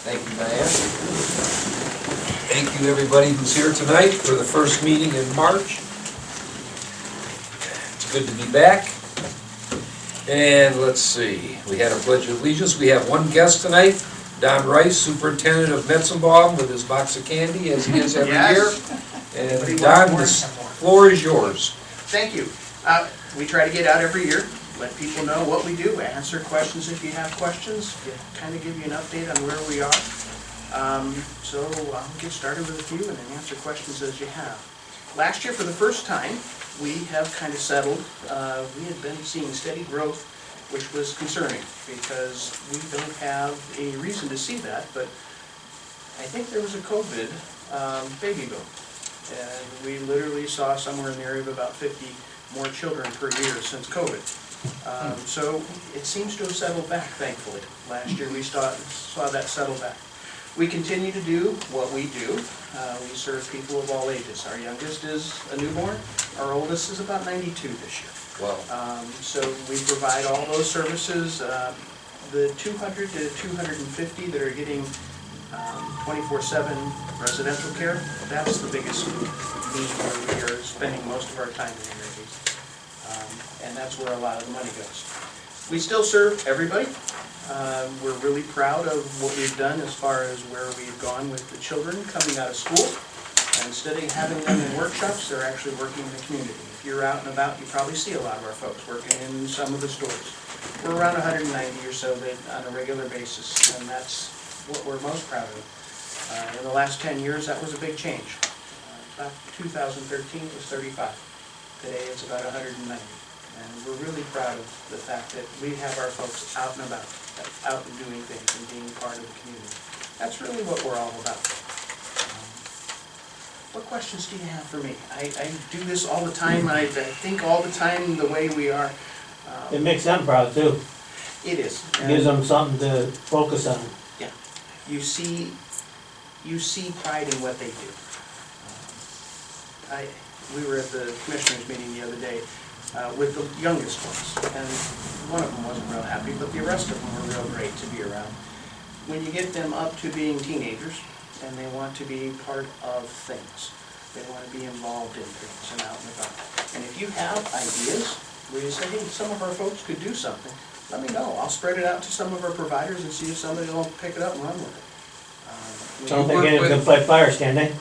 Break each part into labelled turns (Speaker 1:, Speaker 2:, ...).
Speaker 1: Thank you, Diane. Thank you, everybody who's here tonight for the first meeting in March. It's good to be back. And let's see, we had our Pledge of Allegiance. We have one guest tonight, Don Rice, Superintendent of Metzenbaum, with his box of candy, as he is every year. And Don, the floor is yours.
Speaker 2: Thank you. We try to get out every year, let people know what we do, answer questions if you have questions, kind of give you an update on where we are. So I'll get started with a few and then answer questions as you have. Last year, for the first time, we have kind of settled. We had been seeing steady growth, which was concerning because we don't have any reason to see that, but I think there was a COVID baby boom. And we literally saw somewhere in the area of about 50 more children per year since COVID. So it seems to have settled back, thankfully. Last year we saw that settle back. We continue to do what we do. We serve people of all ages. Our youngest is a newborn. Our oldest is about 92 this year.
Speaker 1: Wow.
Speaker 2: So we provide all those services. The 200 to 250 that are getting 24/7 residential care, that's the biggest need where we are spending most of our time in communities. And that's where a lot of the money goes. We still serve everybody. We're really proud of what we've done as far as where we've gone with the children coming out of school. And instead of having them in workshops, they're actually working in the community. If you're out and about, you probably see a lot of our folks working in some of the stores. We're around 190 or so that on a regular basis, and that's what we're most proud of. In the last 10 years, that was a big change. About 2013, it was 35. Today, it's about 190. And we're really proud of the fact that we have our folks out and about, out and doing things and being part of the community. That's really what we're all about. What questions do you have for me? I do this all the time. I think all the time the way we are.
Speaker 3: It makes them proud too.
Speaker 2: It is.
Speaker 3: It gives them something to focus on.
Speaker 2: Yeah. You see pride in what they do. We were at the commissioners meeting the other day with the youngest ones, and one of them wasn't real happy, but the rest of them were real great to be around. When you get them up to being teenagers, and they want to be part of things, they want to be involved in things and out and about. And if you have ideas where you say, hey, some of our folks could do something, let me know. I'll spread it out to some of our providers and see if somebody will pick it up and run with it.
Speaker 3: Don't think anyone can fight fires, can they?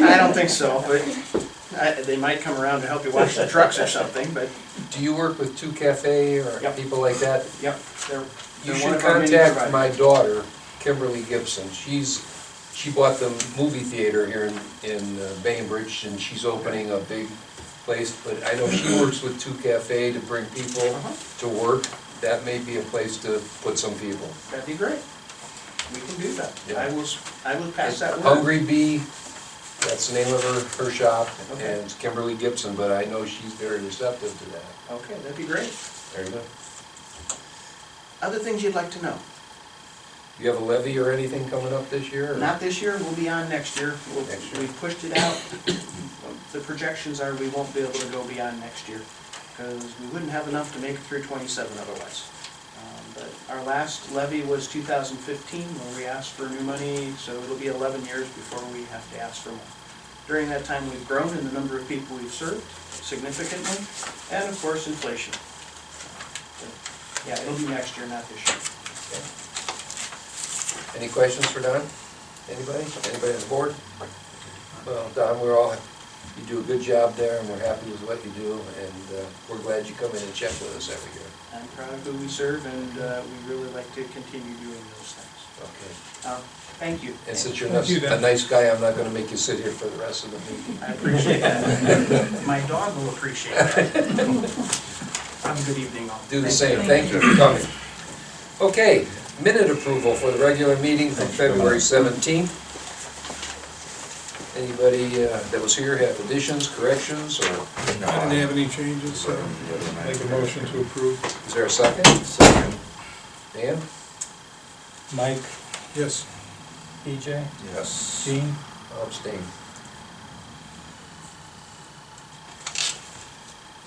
Speaker 2: I don't think so, but they might come around to help you wash the trucks or something, but.
Speaker 1: Do you work with 2 Cafe or
Speaker 2: Yep.
Speaker 1: people like that?
Speaker 2: Yep.
Speaker 1: You should contact my daughter, Kimberly Gibson. She bought the movie theater here in Bainbridge, and she's opening a big place, but I know she works with 2 Cafe to bring people to work. That may be a place to put some people.
Speaker 2: That'd be great. We can do that.
Speaker 1: Yeah.
Speaker 2: I will pass that word.
Speaker 1: Hungry Bee, that's the name of her shop,
Speaker 2: Okay.
Speaker 1: and it's Kimberly Gibson, but I know she's very receptive to that.
Speaker 2: Okay, that'd be great.
Speaker 1: There you go.
Speaker 2: Other things you'd like to know?
Speaker 1: You have a levy or anything coming up this year? Or?
Speaker 2: Not this year, we'll be on next year.
Speaker 1: Next year.
Speaker 2: We've pushed it out. The projections are we won't be able to go beyond next year because we wouldn't have enough to make it through 27 otherwise. But our last levy was 2015 when we asked for new money, so it'll be 11 years before we have to ask for more. During that time, we've grown in the number of people we've served significantly, and of course, inflation. But yeah, it'll be next year, not this year.
Speaker 1: Okay. Any questions for Don? Anybody? Anybody on the board? Well, Don, you do a good job there, and we're happy with what you do, and we're glad you come in and check with us every year.
Speaker 2: I'm proud of who we serve, and we really like to continue doing those things.
Speaker 1: Okay.
Speaker 2: Thank you.
Speaker 1: And since you're a nice guy, I'm not going to make you sit here for the rest of the meeting.
Speaker 2: I appreciate that. My dog will appreciate that. Have a good evening, all.
Speaker 1: Do the same. Thank you for coming. Okay, minute approval for the regular meeting from February 17th. Anybody that was here have additions, corrections, or?
Speaker 4: I didn't have any changes, so make a motion to approve.
Speaker 1: Is there a second?
Speaker 5: Second.
Speaker 1: Dan?
Speaker 3: Mike,
Speaker 4: Yes.
Speaker 3: EJ,
Speaker 5: Yes.
Speaker 3: Gene,
Speaker 1: I'll abstain.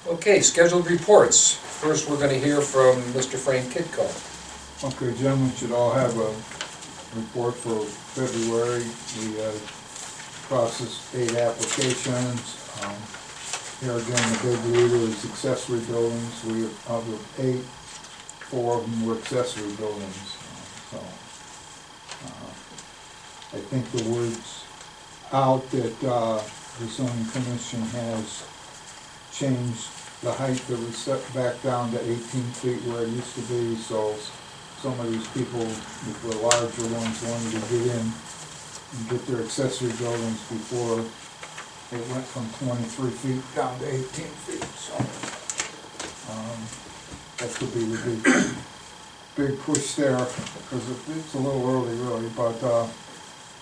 Speaker 1: Okay, scheduled reports. First, we're going to hear from Mr. Frank Kitco.
Speaker 4: Okay, gentlemen should all have a
Speaker 5: report for February. We processed 8 applications. Here again, the big leader is accessory buildings. We, of the 8, 4 of them were accessory buildings. So, I think the word's out that the zoning commission has changed the height that was set back down to 18 feet where it used to be, so some of these people, the larger ones, wanted to get in and get their accessory buildings before it went from 23 feet down to 18 feet, so that could be the big push there, because it's a little early really, but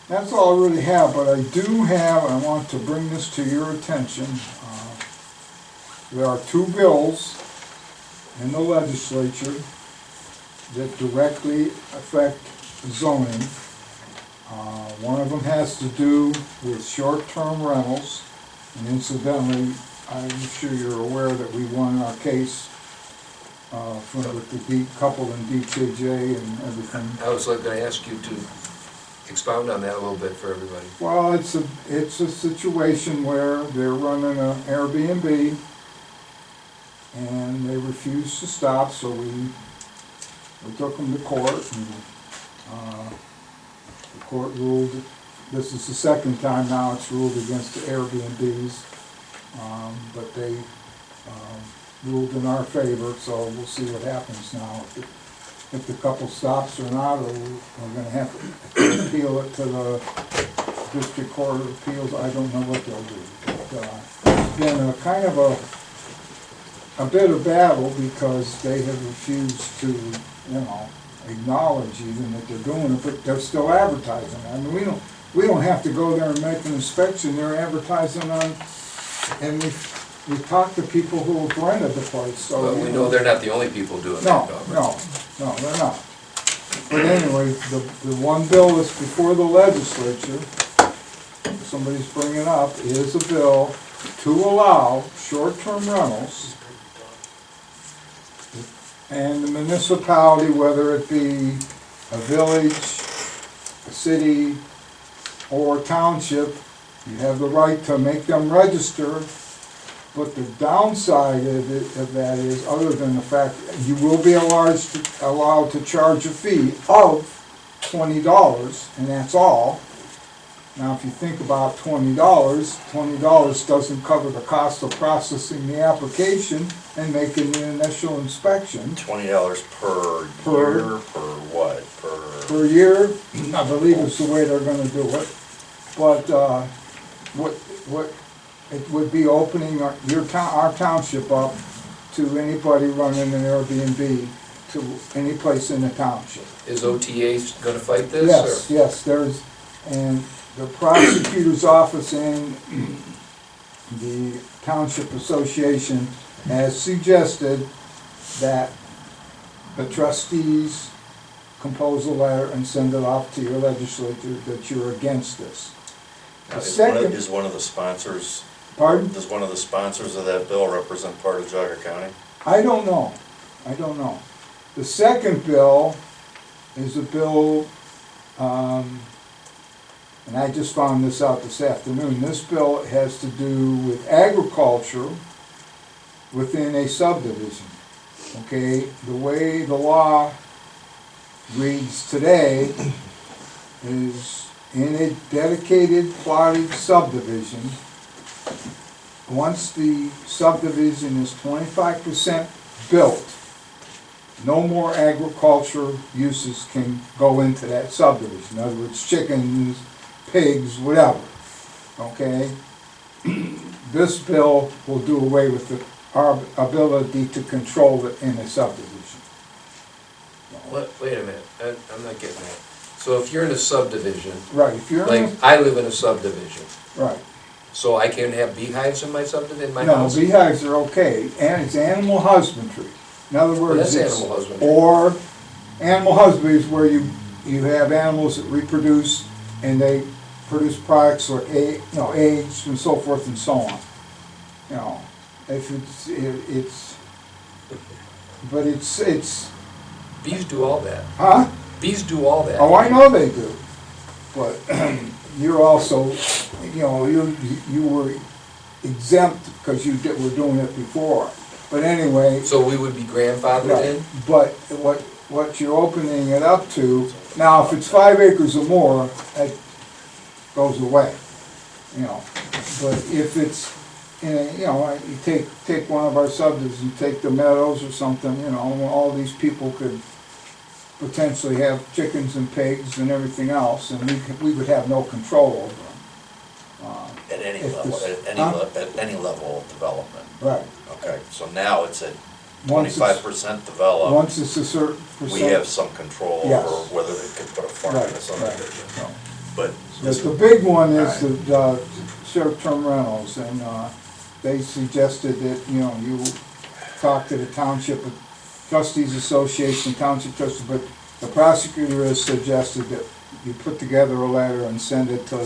Speaker 5: that's all I really have. But I do have, I want to bring this to your attention. There are 2 bills in the legislature that directly affect zoning. One of them has to do with short-term rentals, and incidentally, I'm sure you're aware that we won our case with the couple in DJJ and everything.
Speaker 1: I was going to ask you to expound on that a little bit for everybody.
Speaker 5: Well, it's a situation where they're running an Airbnb and they refused to stop, so we took them to court, and the court ruled, this is the second time now it's ruled against the Airbnbs, but they ruled in our favor, so we'll see what happens now. If the couple stops or not, or we're gonna have to appeal it to the District Court of Appeals. I don't know what they'll do. But, it's been a kind of a bitter battle, because they have refused to, acknowledge even that they're doing it, but they're still advertising. I mean, we don't have to go there and make an inspection. They're advertising on, and we talked to people who have rented the place, so.
Speaker 1: Well, we know they're not the only people doing that, Auburn.
Speaker 5: No, they're not. But anyway, the one bill that's before the legislature, somebody's bringing up, is a bill to allow short-term rentals, and the municipality, whether it be a village, a city, or a township, you have the right to make them register. But the downside of that is, other than the fact that you will be allowed to charge a fee of $20, and that's all. Now, if you think about $20 doesn't cover the cost of processing the application and making the initial inspection.
Speaker 6: $20 per year, per what?
Speaker 5: Per year, I believe is the way they're gonna do it. But what it would be opening our township up to anybody running an Airbnb to any place in the township.
Speaker 1: Is OTA gonna fight this?
Speaker 5: Yes, there's, and the prosecutor's office and the Township Association has suggested that the trustees compose a letter and send it off to your legislature that you're against this.
Speaker 6: Is one of the sponsors,
Speaker 5: Pardon?
Speaker 6: does one of the sponsors of that bill represent part of Jogga County?
Speaker 5: I don't know. The second bill is a bill, and I just found this out this afternoon. This bill has to do with agriculture within a subdivision. Okay, the way the law reads today is, in a dedicated plotted subdivision, once the subdivision is 25% built, no more agriculture uses can go into that subdivision. In other words, chickens, pigs, whatever, okay? This bill will do away with our ability to control it in a subdivision.
Speaker 1: Wait a minute, I'm not getting that. So if you're in a subdivision,
Speaker 5: Right, if you're in,
Speaker 1: like, I live in a subdivision,
Speaker 5: right.
Speaker 1: so I can have beehives in my subdivision, in my
Speaker 5: No,
Speaker 1: house?
Speaker 5: beehives are okay, and it's animal husbandry. In other
Speaker 1: Well,
Speaker 5: words,
Speaker 1: that's
Speaker 5: it's,
Speaker 1: animal husbandry.
Speaker 5: or animal husbandry is where you have animals that reproduce and they produce products like eggs and so forth and so on. If it's
Speaker 1: Bees do all that.
Speaker 5: huh?
Speaker 1: Bees do all that.
Speaker 5: Oh, I know they do, but you're also, you know, you were exempt because were doing it before. But anyway.
Speaker 1: So we would be grandfathered
Speaker 5: Right,
Speaker 1: in?
Speaker 5: but what you're opening it up to, now if it's 5 acres or more, that goes away, you know. But if it's, in a, you know, you take one of our subdivisions, you take the Meadows or something, you know, all these people could potentially have chickens and pigs and everything else, and we would have no control over them.
Speaker 6: At any
Speaker 5: If
Speaker 6: level,
Speaker 5: this-
Speaker 6: at any level of development.
Speaker 5: Right.
Speaker 6: Okay, so now it's at
Speaker 5: Once it's-
Speaker 6: 25% developed.
Speaker 5: Once it's a certain percent.
Speaker 6: We have some control
Speaker 5: Yes.
Speaker 6: over whether they can put a farm in
Speaker 5: Right,
Speaker 6: a
Speaker 5: right,
Speaker 6: subdivision.
Speaker 5: so.
Speaker 6: But
Speaker 5: The big one is
Speaker 6: Alright.
Speaker 5: the short-term rentals, and they suggested that, you know, you talk to the Township Trustees Association, Township Trustees, but the prosecutor has suggested that you put together a letter and send it to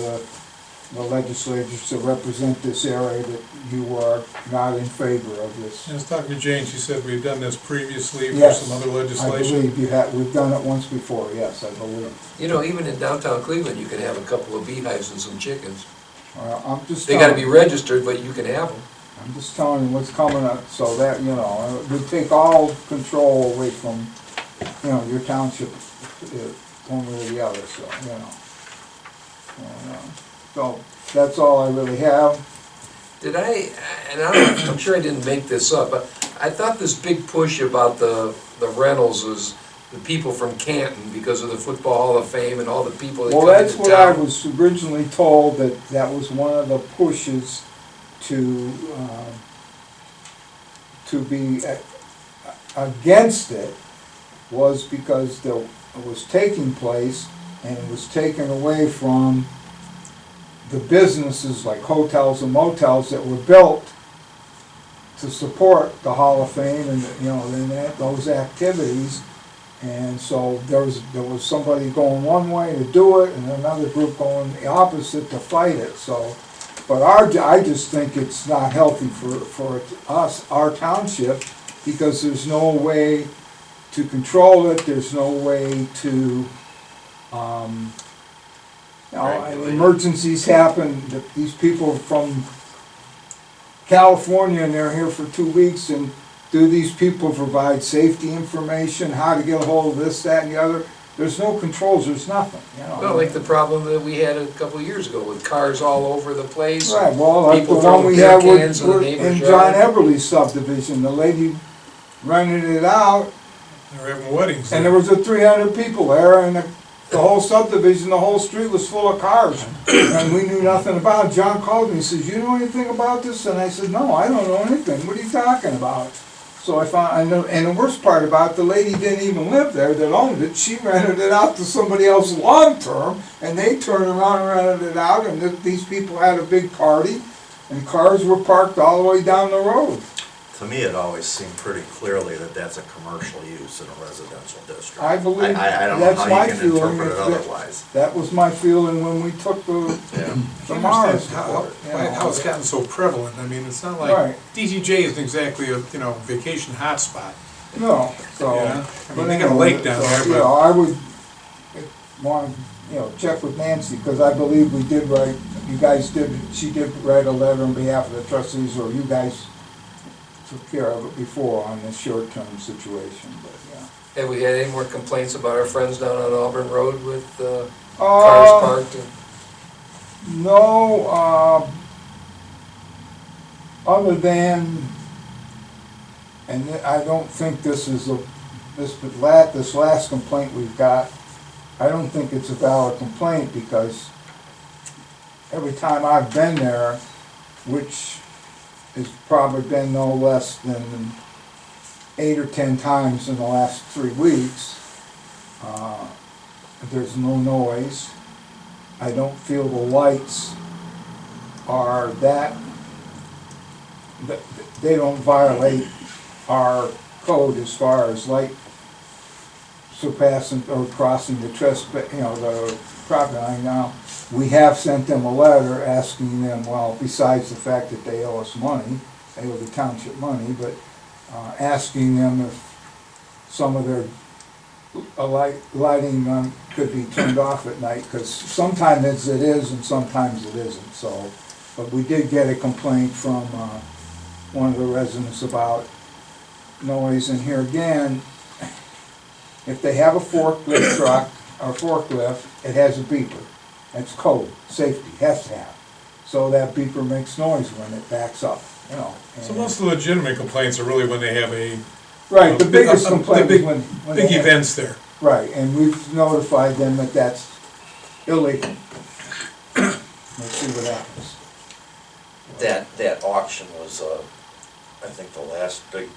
Speaker 5: the legislators to represent this area, that you are not in favor of this.
Speaker 4: I was talking to Jane, she said we've done this previously for
Speaker 5: Yes,
Speaker 4: some other
Speaker 5: I
Speaker 4: legislation.
Speaker 5: believe we've done it once before, yes, I believe.
Speaker 1: You know, even in downtown Cleveland, you can have a couple of beehives and some chickens.
Speaker 5: I'm just
Speaker 1: They gotta
Speaker 5: telling
Speaker 1: be
Speaker 5: you.
Speaker 1: registered, but you can have them.
Speaker 5: I'm just telling you what's coming up, so that, you know, we take all control away from, you know, your township, one way or the other, so, you know. So, that's all I really have.
Speaker 1: Did I'm sure I didn't make this up, but I thought this big push about the rentals was the people from Canton because of the Football Hall of Fame and all the people that
Speaker 5: Well,
Speaker 1: come
Speaker 5: that's
Speaker 1: into
Speaker 5: what I
Speaker 1: town.
Speaker 5: was originally told, that was one of the pushes to be against it, was because it was taking place, and it was taken away from the businesses like hotels and motels that were built to support the Hall of Fame and, you know, those activities. And so there was somebody going one way to do it, and another group going the opposite to fight it, so. But I just think it's not healthy for us, our township, because there's no way to control it, there's no way to, you know,
Speaker 6: Regulate.
Speaker 5: emergencies happen, these people from California, and they're here for 2 weeks, and do these people provide safety information, how to get a hold of this, that, and the other? There's no controls, there's nothing, you know.
Speaker 1: Well, like the problem that we had a couple of years ago with cars all over the place.
Speaker 5: Right, well, like the
Speaker 1: People
Speaker 5: one
Speaker 1: throwing
Speaker 5: we
Speaker 1: beer
Speaker 5: had
Speaker 1: cans in the
Speaker 5: in
Speaker 1: neighbor's
Speaker 5: John
Speaker 1: yard.
Speaker 5: Everly's subdivision, the lady rented it out,
Speaker 4: They were having weddings
Speaker 5: and
Speaker 4: there.
Speaker 5: there was 300 people there, and the whole subdivision, the whole street was full of cars, and we knew nothing about it. John called me, he says, "You know anything about this?" And I said, "No, I don't know anything, what are you talking about?" So I know, and the worst part about it, the lady didn't even live there that owned it, she rented it out to somebody else long-term, and they turned around and rented it out, and these people had a big party, and cars were parked all the way down the road.
Speaker 6: to me, it always seemed pretty clearly that that's a commercial use in a residential district.
Speaker 5: I believe
Speaker 6: I don't know
Speaker 5: that's
Speaker 6: how
Speaker 5: my
Speaker 6: you can
Speaker 5: feeling,
Speaker 6: interpret it
Speaker 5: is that-
Speaker 6: otherwise.
Speaker 5: That was my feeling when we took the
Speaker 6: Yeah.
Speaker 5: Mars
Speaker 4: How,
Speaker 5: report, you know.
Speaker 4: how it's gotten so prevalent, I mean, it's not like,
Speaker 5: Right.
Speaker 4: DTJ isn't exactly a, you know, vacation hotspot.
Speaker 5: No, so.
Speaker 4: Yeah. I
Speaker 5: but
Speaker 4: mean, they got a
Speaker 5: anyway,
Speaker 4: lake down
Speaker 5: so,
Speaker 4: there,
Speaker 5: you
Speaker 4: but-
Speaker 5: know, I would want, you know, check with Nancy, because I believe we did write, she did write a letter on behalf of the trustees, or you guys took care of it before on this short-term situation, but, yeah.
Speaker 1: Have we had any more complaints about our friends down on Auburn Road with cars parked?
Speaker 5: No, other than, and I don't think this is this last complaint we've got, I don't think it's a valid complaint, because every time I've been there, which has probably been no less than 8 or 10 times in the last 3 weeks, there's no noise. I don't feel the lights are that they don't violate our code as far as light surpassing or crossing the trespass, you know, the property line. Now, we have sent them a letter asking them, well, besides the fact that they owe us money, they owe the township money, but asking them if some of their lighting could be turned off at night, because sometimes it is and sometimes it isn't, so. But we did get a complaint from one of the residents about noise, and here again, if they have a forklift truck or forklift, it has a beeper. That's code, safety, has to have. So that beeper makes noise when it backs up, you know.
Speaker 4: So
Speaker 5: and-
Speaker 4: most of the legitimate complaints are really when they have a.
Speaker 5: Right, the biggest
Speaker 4: the
Speaker 5: complaint
Speaker 4: big-
Speaker 5: is when they
Speaker 4: Big
Speaker 5: have-
Speaker 4: events there.
Speaker 5: Right, and we've notified them that that's illegal. We'll see what happens.
Speaker 6: That auction was, I think the last big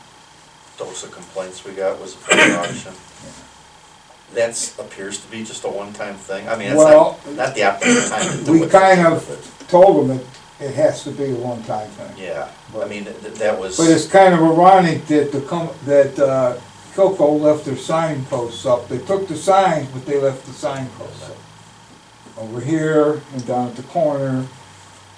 Speaker 6: dose of complaints we got was from the auction. That appears to be just a one-time thing. I mean, it's
Speaker 5: Well,
Speaker 6: not the optimal time to do it.
Speaker 5: We kind of told them it has to be a one-time thing.
Speaker 6: Yeah, I mean, that was.
Speaker 5: But it's kind of ironic that Kilco left their signposts up. They took the signs, but they left the signposts up. Over here and down at the corner,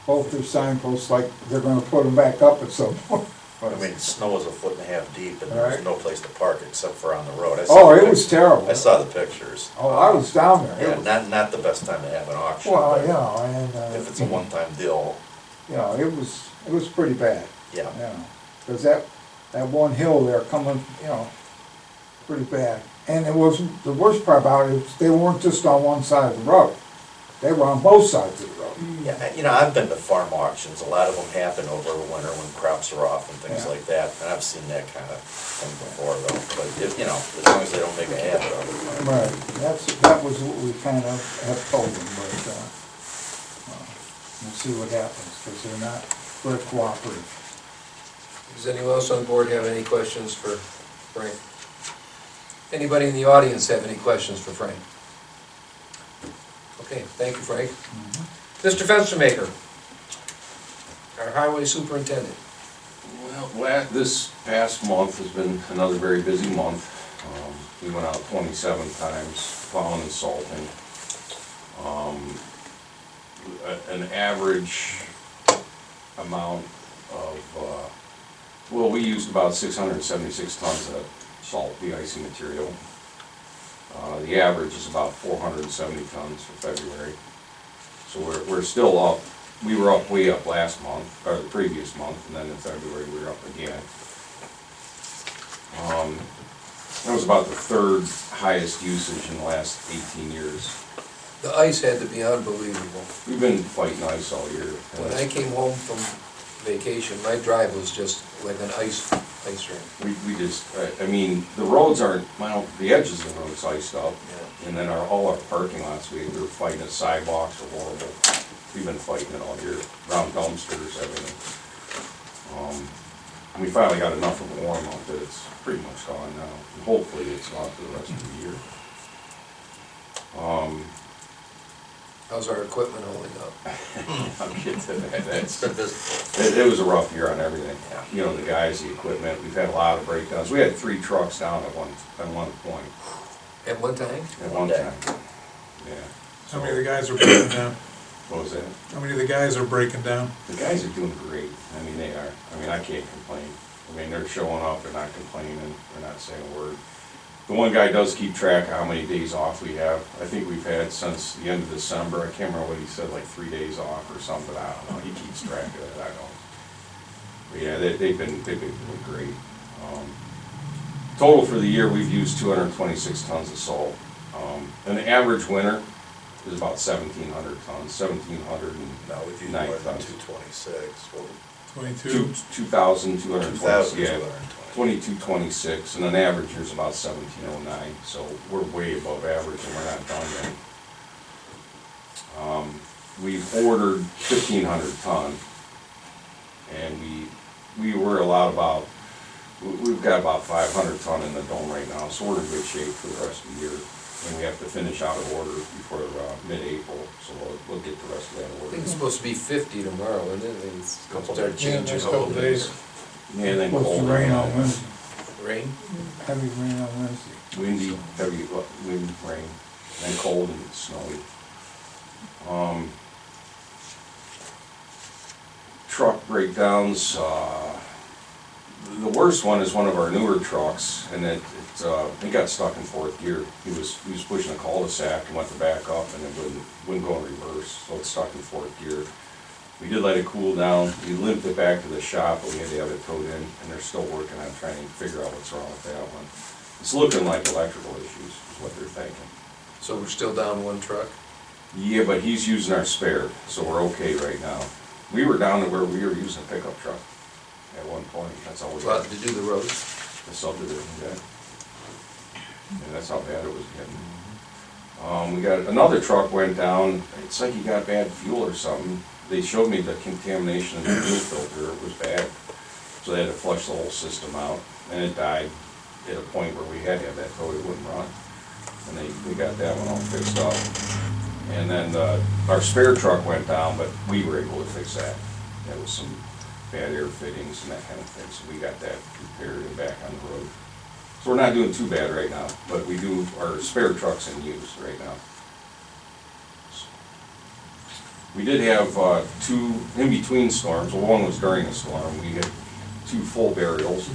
Speaker 5: both their signposts, like they're gonna put them back up at some point.
Speaker 6: I mean, snow was 1.5 feet deep and there was
Speaker 5: Right.
Speaker 6: no place to park except for on the road. I
Speaker 5: Oh,
Speaker 6: saw the
Speaker 5: it was
Speaker 6: pic-
Speaker 5: terrible.
Speaker 6: I saw the pictures.
Speaker 5: Oh, I was down there. It
Speaker 6: Yeah,
Speaker 5: was-
Speaker 6: not the best time to have an auction.
Speaker 5: Well,
Speaker 6: but
Speaker 5: you know, and,
Speaker 6: if it's a one-time deal,
Speaker 5: you know, it was pretty bad.
Speaker 6: yeah.
Speaker 5: You know, because that one hill there coming, you know, pretty bad. And it was, the worst part about it is they weren't just on one side of the road. They were on both sides of the road.
Speaker 6: Yeah, you know, I've been to farm auctions. A lot of them happen over the winter when crops are off and things
Speaker 5: Yeah.
Speaker 6: like that. And I've seen that kind of thing before though. But if, you know, as long as they don't make a habit of it.
Speaker 5: Right, that was what we kind of have told them, but, we'll see what happens, because they're not very cooperative.
Speaker 1: Does anyone else on board have any questions for Frank? Anybody in the audience have any questions for Frank? Okay, thank you, Frank. Mr. Fenstermaker, our highway superintendent.
Speaker 7: Well, this past month has been another very busy month. We went out 27 times plowing and salting. An average amount of, well, we used about 676 tons of salt de-icing material. The average is about 470 tons for February. So we're still up. We were up, way up last month, or the previous month, and then in February we were up again. That was about the third highest usage in the last 18 years.
Speaker 1: The ice had to be unbelievable.
Speaker 7: We've been fighting ice all year.
Speaker 1: When I came home from vacation, my drive was just like an ice rink.
Speaker 7: We just, I mean, the roads aren't, well, the edges of the roads iced up.
Speaker 1: Yeah.
Speaker 7: And then all our parking lots, we were fighting the sidewalks are horrible. We've been fighting it all year, around dumpsters, everything. We finally got enough of a warm up that it's pretty much gone now. And hopefully it's gone for the rest of the year.
Speaker 1: How's our equipment holding up?
Speaker 7: I'll get to that.
Speaker 6: It's been busy.
Speaker 7: It was a rough year on everything.
Speaker 6: Yeah.
Speaker 7: You know, the guys, the equipment, we've had a lot of breakdowns. We had 3 trucks down at one point,
Speaker 1: At one time?
Speaker 7: at one
Speaker 6: day.
Speaker 7: time. Yeah.
Speaker 4: How many of the guys are breaking down?
Speaker 7: What was that?
Speaker 4: How many of the guys are breaking down?
Speaker 7: The guys are doing great. I mean, they are. I mean, I can't complain. I mean, they're showing up, they're not complaining, they're not saying a word. The one guy does keep track of how many days off we have. I think we've had since the end of December, I can't remember what he said, like 3 days off or something, I don't know. He keeps track of it, I don't. But yeah, they've been doing great. Total for the year, we've used 226 tons of salt. An average winter is about 1,700 tons, 1,709
Speaker 6: No, we've used more than
Speaker 7: tons.
Speaker 6: 226. Well,
Speaker 4: 22?
Speaker 7: 2,226, yeah.
Speaker 6: 2,220.
Speaker 7: 2226, and an average year is about 1,709, so we're way above average and we're not done yet. We've ordered 1,500 ton, and we were allowed about, we've got about 500 ton in the dome right now, so we're in good shape for the rest of the year. And we have to finish out an order before mid-April, so we'll get the rest of that
Speaker 1: I
Speaker 7: order.
Speaker 1: think it's supposed to be 50 tomorrow, isn't it? It's gonna start
Speaker 4: Yeah,
Speaker 1: changing
Speaker 4: next
Speaker 1: a
Speaker 4: couple
Speaker 1: little
Speaker 4: days.
Speaker 1: bit.
Speaker 7: Yeah, and then
Speaker 5: Supposed to
Speaker 7: cold
Speaker 5: rain on Wednesday,
Speaker 1: Rain?
Speaker 5: heavy rain on Wednesday.
Speaker 7: windy, heavy wind, rain, and cold and snowy. Truck breakdowns, the worst one is one of our newer trucks, and it got stuck in fourth gear. He was pushing a cul-de-sac and went to back up, and it wouldn't go in reverse, so it's stuck in fourth gear. We did let it cool down. We limped it back to the shop, but we had to have it towed in, and they're still working on trying to figure out what's wrong with that one. It's looking like electrical issues, is what they're thinking.
Speaker 1: So we're still down one truck?
Speaker 7: Yeah, but he's using our spare, so we're okay right now. We were down to where we were using a pickup truck at one point. That's all we
Speaker 1: Well,
Speaker 7: had.
Speaker 1: to do the roads?
Speaker 7: The subdivision, yeah. And that's how bad it was getting. We got, another truck went down, it's like he got bad fuel or something. They showed me the contamination in the fuel filter, it was bad. So they had to flush the whole system out, and it died at a point where we had to have that towed, it wouldn't run. And we got that one all fixed up. And then our spare truck went down, but we were able to fix that. There was some bad air fittings and that kind of thing, so we got that repaired and back on the road. So we're not doing too bad right now, but we do, our spare truck's in use right now. We did have two in-between storms. Well, one was during a storm. We had 2 full burials.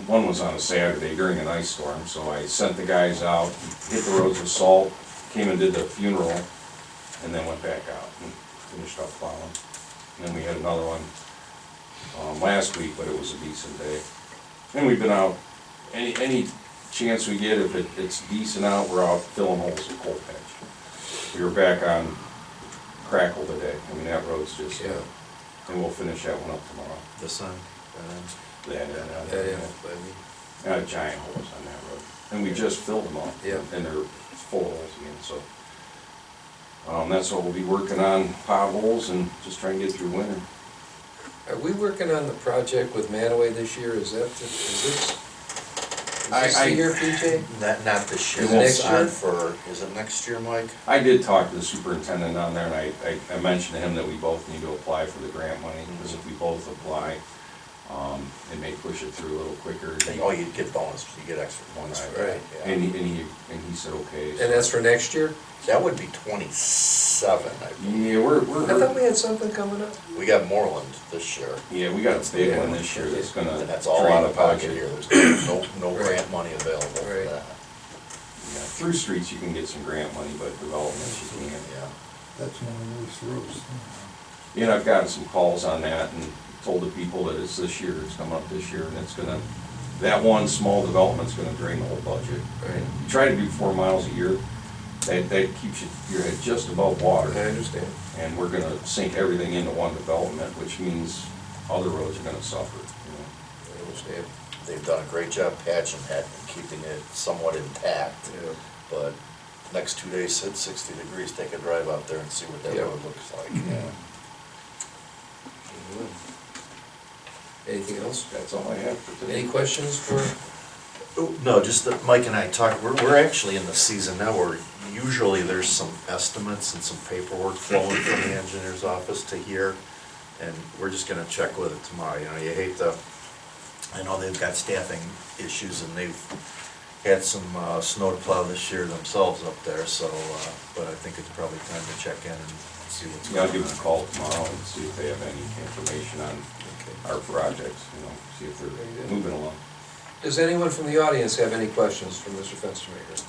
Speaker 7: One was on a Saturday during an ice storm, so I sent the guys out, hit the roads with salt, came and did the funeral, and then went back out and finished up plowing. And then we had another one last week, but it was a decent day. And we've been out, any chance we get, if it's decent out, we're out filling holes in coal patch. We were back on Crackle today. I mean, that road's just,
Speaker 1: Yeah.
Speaker 7: and we'll finish that one up tomorrow.
Speaker 6: The sun,
Speaker 7: That, giant holes on that road. And we just filled them up.
Speaker 1: Yeah.
Speaker 7: And they're full of holes again, so. That's what we'll be working on, potholes and just trying to get through winter.
Speaker 1: Are we working on the project with Manaway this year? Is this the year, PJ?
Speaker 6: Not this year.
Speaker 1: Is it next
Speaker 6: It's
Speaker 1: year?
Speaker 6: on for, is it next year, Mike?
Speaker 7: I did talk to the superintendent down there, and I mentioned to him that we both need to apply for the grant money, because if we both apply, it may push it through a little quicker.
Speaker 6: Oh, you'd get bonus, you get extra points for that,
Speaker 1: Right.
Speaker 6: yeah.
Speaker 7: And he said, okay.
Speaker 1: And that's for next year?
Speaker 6: That would be 27, I believe.
Speaker 7: Yeah,
Speaker 1: I thought we had something coming up.
Speaker 6: We got Moreland this year.
Speaker 7: Yeah, we got a big one this year that's gonna.
Speaker 6: And that's all
Speaker 7: drain
Speaker 6: out
Speaker 7: the
Speaker 6: of pocket
Speaker 7: budget.
Speaker 6: here, there's no
Speaker 1: Right.
Speaker 6: grant money available for
Speaker 1: Right.
Speaker 6: that.
Speaker 7: Yeah, through streets you can get some grant money, but developments you can't.
Speaker 6: Yeah.
Speaker 5: That's one of those roads.
Speaker 7: And I've gotten some calls on that and told the people that it's this year, it's coming up this year, and it's gonna, that one small development's gonna drain the whole budget.
Speaker 1: Right.
Speaker 7: You try to do 4 miles a year, that keeps your head just above
Speaker 1: I
Speaker 7: water.
Speaker 1: understand.
Speaker 7: And we're gonna sink everything into one development, which means other roads are gonna suffer, you know.
Speaker 1: I understand.
Speaker 6: They've done a great job patching that and keeping it somewhat intact.
Speaker 1: Yeah.
Speaker 6: But next 2 days, hit 60 degrees, take a drive out there and see what that
Speaker 1: Yeah.
Speaker 6: road looks like, yeah.
Speaker 1: Anything else?
Speaker 7: That's all I have for today.
Speaker 1: Any questions for?
Speaker 6: No, just that Mike and I talked, we're actually in the season now where usually there's some estimates and some paperwork flowing from the engineer's office to here, and we're just gonna check with it tomorrow, you know, you hate to, I know they've got staffing issues and they've had some snow to plow this year themselves up there, so, but I think it's probably time to check in and see what's
Speaker 7: Yeah, I'll
Speaker 6: going on.
Speaker 7: give them a call tomorrow and see if they have any information on our projects, you know, see if they're moving along.
Speaker 1: Does anyone from the audience have any questions for Mr. Fenstermaker?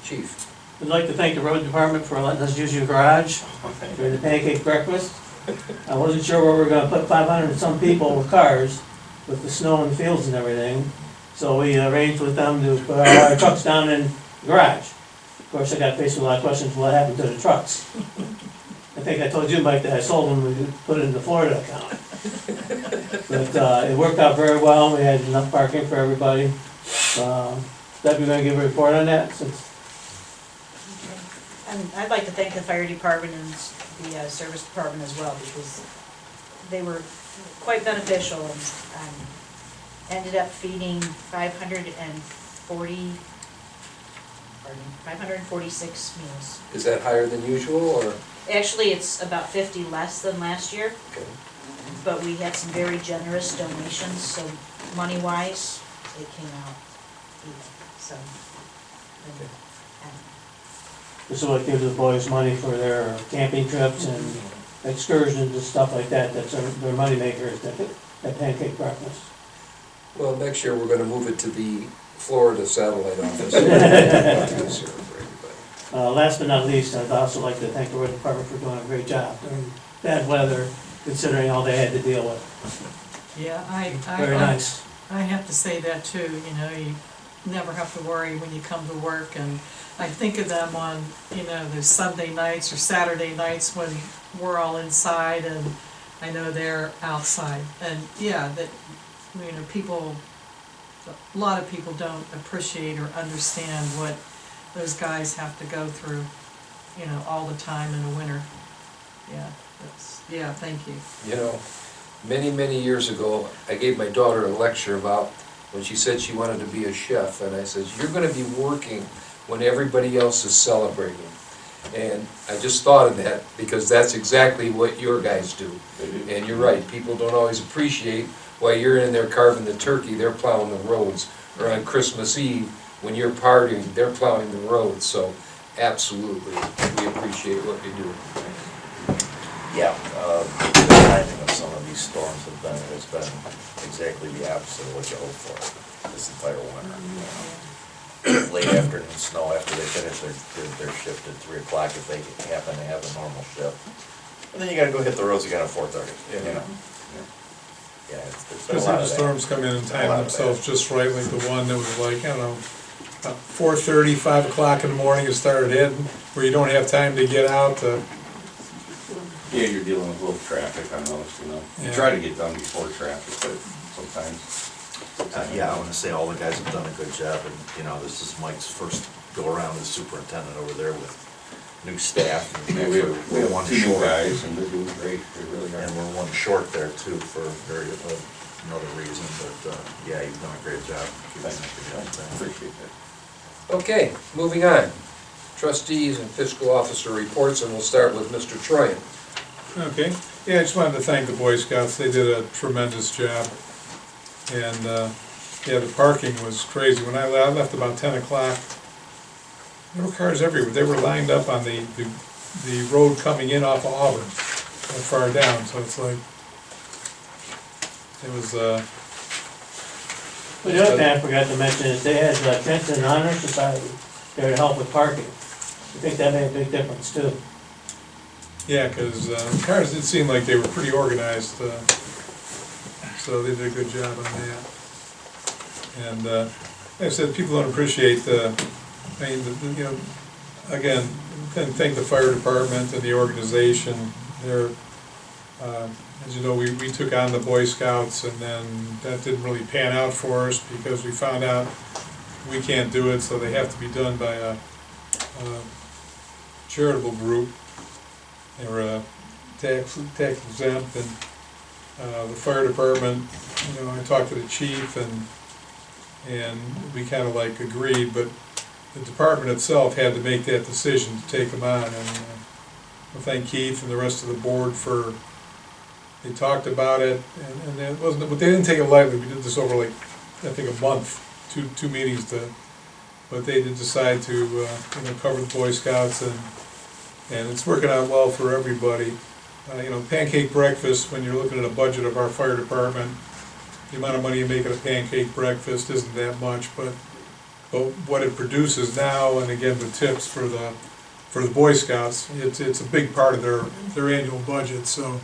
Speaker 1: Chief?
Speaker 3: We'd like to thank the road department for letting us use your garage for the pancake breakfast. I wasn't sure where we were gonna put 500 and some people with cars with the snow and fields and everything. So we arranged with them to put our trucks down in the garage. Of course, I got faced with a lot of questions, what happened to the trucks? I think I told you, Mike, that I sold them, we put it in the Florida account. But it worked out very well, we had enough parking for everybody. Debbie, gonna give a report on that, since
Speaker 8: And I'd like to thank the fire department and the service department as well, because they were quite beneficial and ended up feeding 546 meals.
Speaker 1: Is that higher than usual, or?
Speaker 8: Actually, it's about 50 less than last year,
Speaker 1: Okay.
Speaker 8: but we had some very generous donations, so money-wise, it came out even, so.
Speaker 3: this is what gives the boys money for their camping trips and excursions and stuff like that, that's their moneymaker is that pancake breakfast.
Speaker 1: Well, next year, we're gonna move it to the Florida satellite office.
Speaker 3: Last but not least, I'd also like to thank the road department for doing a great job during bad weather, considering all they had to deal with.
Speaker 9: Yeah,
Speaker 3: Very nice.
Speaker 9: I have to say that too, you know, you never have to worry when you come to work, and I think of them on, you know, those Sunday nights or Saturday nights when we're all inside and I know they're outside. And yeah, that, you know, people, a lot of people don't appreciate or understand what those guys have to go through, you know, all the time in the winter. Yeah, thank you.
Speaker 1: You know, many years ago, I gave my daughter a lecture about when she said she wanted to be a chef, and I said, you're gonna be working when everybody else is celebrating. And I just thought of that, because that's exactly what your guys do. And you're right, people don't always appreciate while you're in there carving the turkey, they're plowing the roads. Or on Christmas Eve, when you're partying, they're plowing the roads. So absolutely, we appreciate what you do.
Speaker 6: Yeah, the timing of some of these storms has been exactly the opposite of what you hope for this entire winter. Late afternoon snow after they finish their shift at 3 o'clock if they happen to have a normal shift. And then you gotta go hit the roads again at 4:30, you know? Yeah, it's been a
Speaker 4: Because
Speaker 6: lot
Speaker 4: the
Speaker 6: of that.
Speaker 4: storms come in and
Speaker 6: A
Speaker 4: time
Speaker 6: lot of
Speaker 4: themselves just right, like the one that was like, I don't know, about 4:30, 5 o'clock in the morning, it started hitting, where you don't have time to get out to.
Speaker 7: Yeah, you're dealing with a little traffic, I noticed, you know. You
Speaker 4: Yeah.
Speaker 7: try to get done before traffic, but sometimes.
Speaker 6: Yeah, I wanna say all the guys have done a good job, and, you know, this is Mike's first go-around as superintendent over there with new staff. And
Speaker 7: Yeah, we have
Speaker 6: one
Speaker 7: 2 new
Speaker 6: short.
Speaker 7: guys, and they're doing great, they really
Speaker 6: And
Speaker 7: are.
Speaker 6: we're one short there too for another reason, but, yeah, you've done a great job. Keep
Speaker 7: Thanks,
Speaker 6: it up.
Speaker 7: appreciate that.
Speaker 1: Okay, moving on. Trustees and fiscal officer reports, and we'll start with Mr. Troyan.
Speaker 4: Okay, yeah, I just wanted to thank the Boy Scouts, they did a tremendous job. And, yeah, the parking was crazy. When I left about 10 o'clock, there were cars everywhere. They were lined up on the road coming in off of Auburn, that far down, so it's like, it was,
Speaker 3: But the other thing I forgot to mention is they had Trenton Honor Society there to help with parking. I think that made a big difference too.
Speaker 4: yeah, because cars did seem like they were pretty organized, so they did a good job on that. And, like I said, people don't appreciate I mean, you know, again, thank the fire department and the organization. They're, as you know, we took on the Boy Scouts, and then that didn't really pan out for us because we found out we can't do it, so they have to be done by a charitable group. They were tax exempt, and the fire department, you know, I talked to the chief, and we kind of like agreed, but the department itself had to make that decision to take them on. And I thank Keith and the rest of the board for, they talked about it, and it wasn't, but they didn't take it lightly. We did this over like, I think, a month, two meetings but they did decide to, you know, cover the Boy Scouts, and it's working out well for everybody. You know, pancake breakfast, when you're looking at a budget of our fire department, the amount of money you make at a pancake breakfast isn't that much, but what it produces now, and again, the tips for the Boy Scouts, it's a big part of their annual budget, so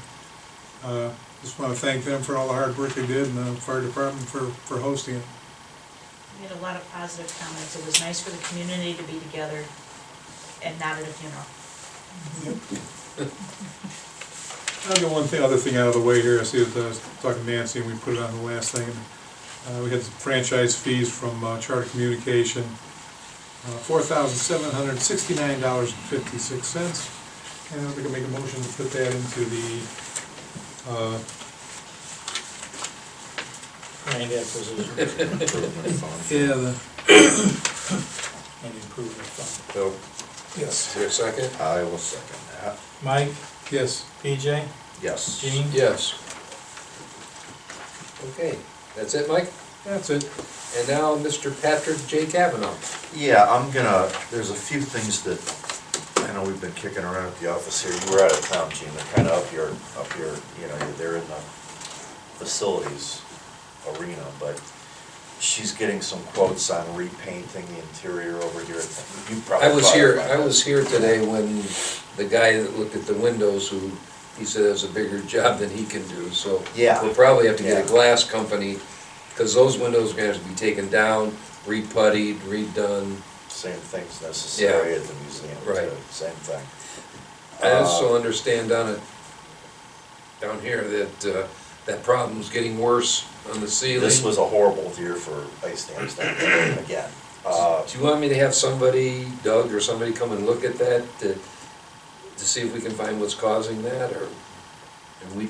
Speaker 4: just want to thank them for all the hard work they did, and the fire department for hosting it.
Speaker 8: We had a lot of positive comments. It was nice for the community to be together and not at a funeral.
Speaker 4: I'll get other thing out of the way here. I see that I was talking to Nancy, and we put it on the last thing. We had franchise fees from Charter Communication, $4,769.56. And I think I'll make a motion to put that into the
Speaker 3: And acquisition.
Speaker 4: yeah,
Speaker 3: And improvement fund.
Speaker 6: So,
Speaker 4: yes,
Speaker 1: Is there a second?
Speaker 6: I will second that.
Speaker 3: Mike,
Speaker 4: yes.
Speaker 3: PJ,
Speaker 6: Yes.
Speaker 3: Gene?
Speaker 1: Yes. Okay, that's it, Mike?
Speaker 4: That's it.
Speaker 1: And now Mr. Patrick J. Kavanaugh.
Speaker 6: Yeah, there's a few things that I know we've been kicking around at the office here, you were out of town, Gene, they're kinda up here, you know, they're in the facilities arena, but she's getting some quotes on repainting the interior over here. You probably
Speaker 1: I was
Speaker 6: thought
Speaker 1: here,
Speaker 6: about
Speaker 1: I
Speaker 6: that.
Speaker 1: was here today when the guy that looked at the windows, who, he said it was a bigger job than he can do, so.
Speaker 6: Yeah.
Speaker 1: We'll probably have to get a
Speaker 6: Yeah.
Speaker 1: glass company, because those windows are gonna have to be taken down, re-puttied, redone.
Speaker 6: Same thing's necessary at the museum,
Speaker 1: Right.
Speaker 6: too, same thing.
Speaker 1: I also understand down here that, that problem's getting worse on the ceiling.
Speaker 6: This was a horrible year for ice dams down there, again.
Speaker 1: Do you want me to have somebody, Doug or somebody, come and look at that to see if we can find what's causing that, or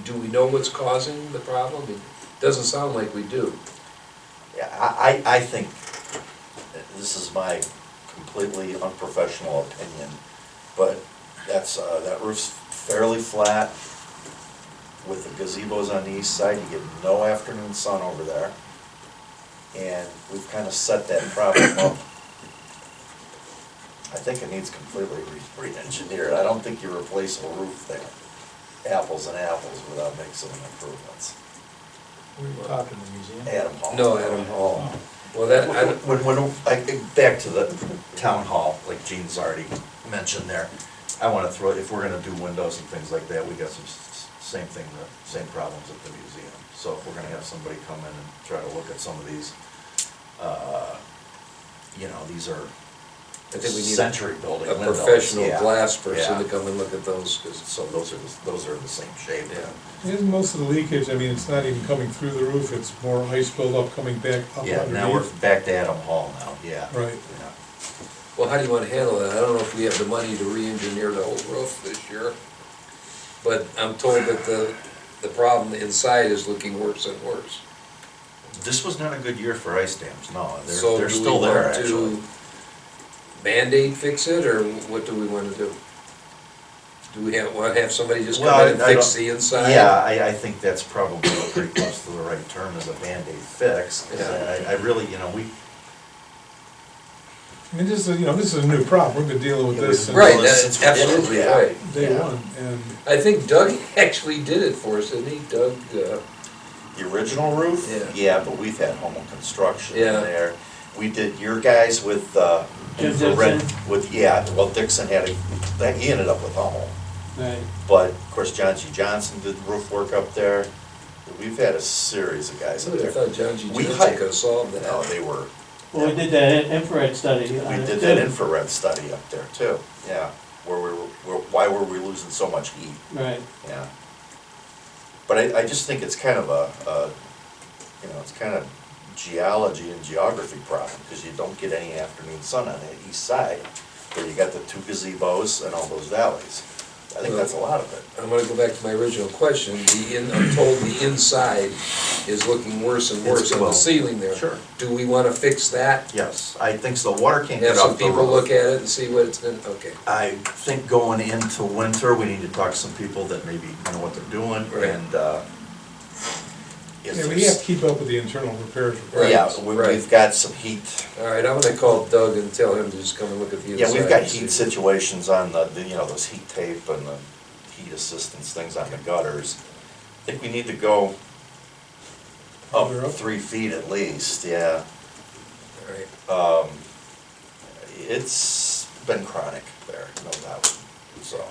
Speaker 1: do we know what's causing the problem? It doesn't sound like we do.
Speaker 6: Yeah, I think, this is my completely unprofessional opinion, but that roof's fairly flat. With the gazebos on the east side, you get no afternoon sun over there. And we've kind of set that problem up. I think it needs completely re-engineered. I don't think you replace a roof there, apples and apples, without making some improvements.
Speaker 2: We're talking the museum.
Speaker 6: Adam Hall.
Speaker 1: No, Adam Hall. Well, that,
Speaker 6: Back to the town hall, like Gene's already mentioned there, I wanna throw, if we're gonna do windows and things like that, we got some same thing, the same problems at the museum. So if we're gonna have somebody come in and try to look at some of these, these are
Speaker 1: I think we need
Speaker 6: century building
Speaker 1: a
Speaker 6: windows.
Speaker 1: professional
Speaker 6: Yeah,
Speaker 1: glass person
Speaker 6: yeah.
Speaker 1: to come and look at those, 'cause,
Speaker 6: So those are the same shape.
Speaker 1: yeah.
Speaker 4: Isn't most of the leakage, I mean, it's not even coming through the roof, it's more ice buildup coming back up
Speaker 6: Yeah, now we're
Speaker 4: underneath.
Speaker 6: back to Adam Hall now, yeah.
Speaker 4: Right.
Speaker 6: Yeah.
Speaker 1: Well, how do you want to handle that? I don't know if we have the money to re-engineer the whole roof this year, but I'm told that the problem inside is looking worse and worse.
Speaker 6: This was not a good year for ice dams, no,
Speaker 1: So
Speaker 6: they're
Speaker 1: do we
Speaker 6: still there,
Speaker 1: want
Speaker 6: actually.
Speaker 1: to Band-Aid fix it, or what do we want to do? Do we want to have somebody just come
Speaker 6: Well,
Speaker 1: in and
Speaker 6: I
Speaker 1: fix
Speaker 6: don't-
Speaker 1: the inside?
Speaker 6: Yeah, I think that's probably pretty close to the right term as a Band-Aid fix, 'cause
Speaker 1: Yeah.
Speaker 6: I really,
Speaker 4: I mean, this is a new problem, we've been dealing with
Speaker 6: Yeah,
Speaker 4: this
Speaker 1: Right,
Speaker 6: Well,
Speaker 1: that's
Speaker 6: since we did it,
Speaker 1: absolutely
Speaker 6: yeah.
Speaker 1: right.
Speaker 4: day
Speaker 6: Yeah.
Speaker 4: one, and
Speaker 1: I think Doug actually did it for us, didn't he? Doug,
Speaker 6: the original roof?
Speaker 1: Yeah.
Speaker 6: Yeah, but we've had home construction in
Speaker 1: Yeah.
Speaker 6: there. We did your guys with,
Speaker 3: Jim
Speaker 6: infrared,
Speaker 3: Dixon?
Speaker 6: Dixon had he ended up with Hummel.
Speaker 3: Right.
Speaker 6: But, of course, John G. Johnson did roof work up there. We've had a series of guys up
Speaker 1: I
Speaker 6: there.
Speaker 1: thought John G.
Speaker 6: We
Speaker 1: Johnson
Speaker 6: hired-
Speaker 1: could have solved that.
Speaker 6: No, they were,
Speaker 3: Well, we did that infrared study on
Speaker 6: we
Speaker 3: it
Speaker 6: did
Speaker 3: too.
Speaker 6: that infrared study up there too, yeah. Why were we losing so much heat?
Speaker 3: Right.
Speaker 6: Yeah. But I just think it's kind of it's kind of geology and geography problem, because you don't get any afternoon sun on the east side, where you got the two gazebos and all those valleys. I think that's a lot of it.
Speaker 1: I'm gonna go back to my original question. I'm told the inside is looking worse and worse on the
Speaker 6: Well,
Speaker 1: ceiling there.
Speaker 6: sure.
Speaker 1: Do we wanna fix that?
Speaker 6: Yes, I think so. Water can't
Speaker 1: Have
Speaker 6: get
Speaker 1: some
Speaker 6: off the
Speaker 1: people
Speaker 6: roof.
Speaker 1: look at it and see what it's gonna, okay.
Speaker 6: I think going into winter, we need to talk to some people that maybe know what they're doing,
Speaker 1: Right.
Speaker 6: and, if
Speaker 4: yeah, we
Speaker 6: there's-
Speaker 4: have to keep up with the internal repairs.
Speaker 1: Right,
Speaker 6: Yeah,
Speaker 1: right.
Speaker 6: we've got some heat.
Speaker 1: All right, I'm gonna call Doug and tell him to just come and look at the inside.
Speaker 6: Yeah, we've got
Speaker 1: and see.
Speaker 6: heat situations on those heat tape and the heat assistance things on the gutters. I think we need to go
Speaker 4: Further
Speaker 6: up
Speaker 4: up?
Speaker 6: 3 feet at least, yeah.
Speaker 1: All right.
Speaker 6: It's been chronic there, no doubt, so.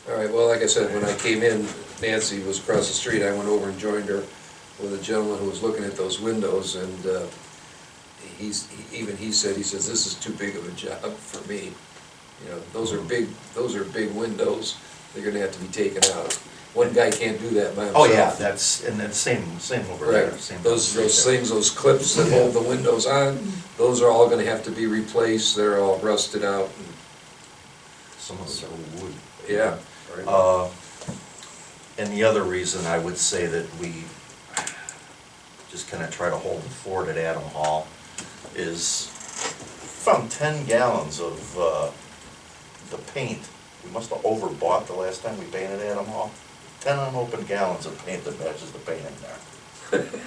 Speaker 1: All right, well, like I said, when I came in, Nancy was across the street, I went over and joined her with a gentleman who was looking at those windows, and he said, this is too big of a job for me. You know, those are big windows, they're gonna have to be taken out. One guy can't do that by himself.
Speaker 6: Oh, yeah, that's same over there.
Speaker 1: Right,
Speaker 6: same
Speaker 1: those
Speaker 6: down the street
Speaker 1: things, those clips that hold the windows on, those are all gonna have to be replaced, they're all rusted out, and,
Speaker 6: there. Some of those are wood.
Speaker 1: yeah. right.
Speaker 6: And the other reason I would say that we just kind of try to hold the fort at Adam Hall is found 10 gallons of the paint. We must have overbought the last time we painted Adam Hall. 10 unopened gallons of paint that matches the paint in there.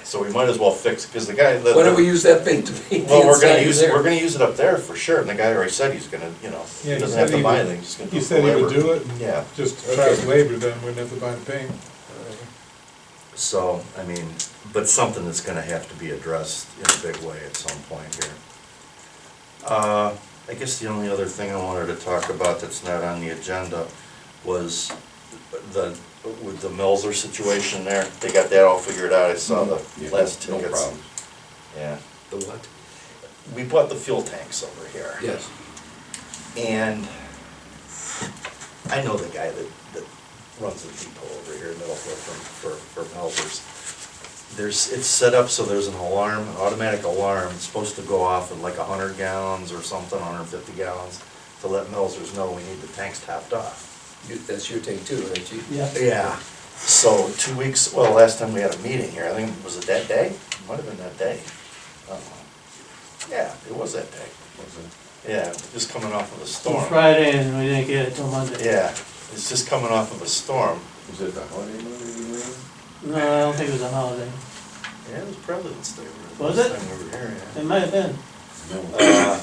Speaker 6: So we might as well fix, because the guy,
Speaker 1: Why don't we use that paint to paint the
Speaker 6: well, we're gonna
Speaker 1: inside
Speaker 6: use it,
Speaker 1: there?
Speaker 6: we're gonna use it up there for sure, and the guy already said he's gonna, you know,
Speaker 4: Yeah,
Speaker 6: he
Speaker 4: he
Speaker 6: doesn't
Speaker 4: said
Speaker 6: have to
Speaker 4: he
Speaker 6: buy
Speaker 4: would-
Speaker 6: anything, he's just gonna do
Speaker 4: He
Speaker 6: it for
Speaker 4: said he would
Speaker 6: labor.
Speaker 4: do it, and
Speaker 6: Yeah.
Speaker 4: just charge labor, then wouldn't have to buy the paint.
Speaker 6: So, I mean, but something that's gonna have to be addressed in a big way at some point here. I guess the only other thing I wanted to talk about that's not on the agenda was with the Melzer situation there. They got that all figured out, I saw the
Speaker 7: Yeah,
Speaker 6: last
Speaker 7: no
Speaker 6: tickets.
Speaker 7: problem.
Speaker 6: Yeah,
Speaker 1: The what?
Speaker 6: we bought the fuel tanks over here.
Speaker 1: Yes.
Speaker 6: And I know the guy that runs the depot over here in Middlefield for Melzer's. It's set up so there's an alarm, an automatic alarm, it's supposed to go off at like 100 gallons or something, 150 gallons, to let Melzer's know we need the tanks topped off.
Speaker 1: That's your take too, right, Chief?
Speaker 3: Yeah.
Speaker 6: Yeah. So 2 weeks, well, last time we had a meeting here, I think, was it that day? Might have been that day. Yeah, it was that day. Yeah, just coming off of a
Speaker 3: Till
Speaker 6: storm.
Speaker 3: Friday, and we didn't get it till Monday.
Speaker 6: Yeah, it's just coming off of a storm.
Speaker 7: Was it the holiday movie?
Speaker 3: No, I don't think it was a holiday.
Speaker 6: Yeah, it was President's Day.
Speaker 3: Was
Speaker 6: last
Speaker 3: it?
Speaker 6: time we were here,
Speaker 3: It might have been.
Speaker 6: yeah.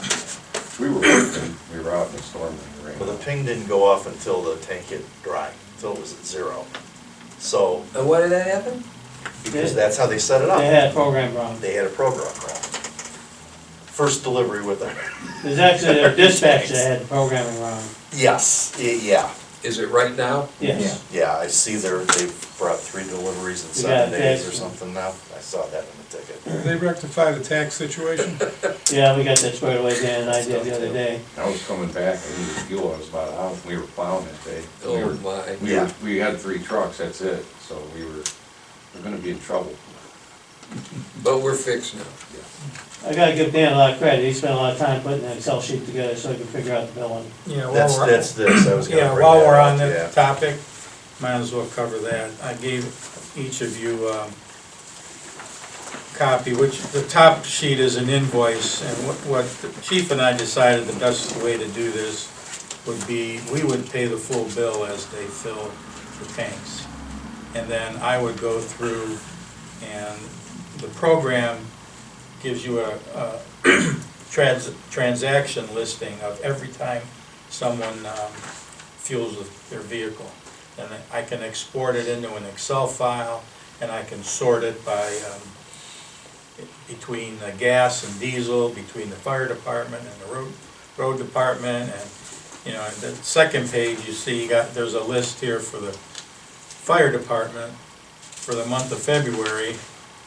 Speaker 7: We were working, we were out in the storm and the rain.
Speaker 6: Well, the ping didn't go off until the tank hit dry, until it was at 0. So,
Speaker 1: And why did that happen?
Speaker 6: because that's how they set it up.
Speaker 3: They had a program wrong.
Speaker 6: They had a program wrong. First delivery with it.
Speaker 3: It was actually their dispatch that had the programming wrong.
Speaker 6: Yes, yeah,
Speaker 1: Is it right now?
Speaker 3: Yes.
Speaker 6: yeah, I see they've brought 3 deliveries in
Speaker 3: We got
Speaker 6: 7
Speaker 3: a
Speaker 6: days or
Speaker 3: text.
Speaker 6: something now. I saw that in the ticket.
Speaker 4: Did they rectify the tax situation?
Speaker 3: Yeah, we got that squared away, Dan and I did the other day.
Speaker 7: I was coming back, I needed fuel, I was about out, we were plowing that day. We
Speaker 1: Oh,
Speaker 7: were-
Speaker 1: my.
Speaker 6: Yeah.
Speaker 7: We had 3 trucks, that's it, so we're gonna be in trouble.
Speaker 1: But we're fixed now.
Speaker 3: I gotta give Dan a lot of credit, he spent a lot of time putting an Excel sheet together so he could figure out the billing.
Speaker 10: Yeah, while
Speaker 6: That's
Speaker 10: we're,
Speaker 6: this, I was gonna
Speaker 10: yeah,
Speaker 6: bring
Speaker 10: while
Speaker 6: that
Speaker 10: we're
Speaker 6: up,
Speaker 10: on
Speaker 6: yeah.
Speaker 10: that topic, might as well cover that. I gave each of you a copy, which, the top sheet is an invoice, and what the chief and I decided the best way to do this would be, we would pay the full bill as they fill the tanks. And then I would go through, and the program gives you a transaction listing of every time someone fuels their vehicle. And I can export it into an Excel file, and I can sort it by, between the gas and diesel, between the fire department and the road department, and, you know, the second page, you see, there's a list here for the fire department for the month of February,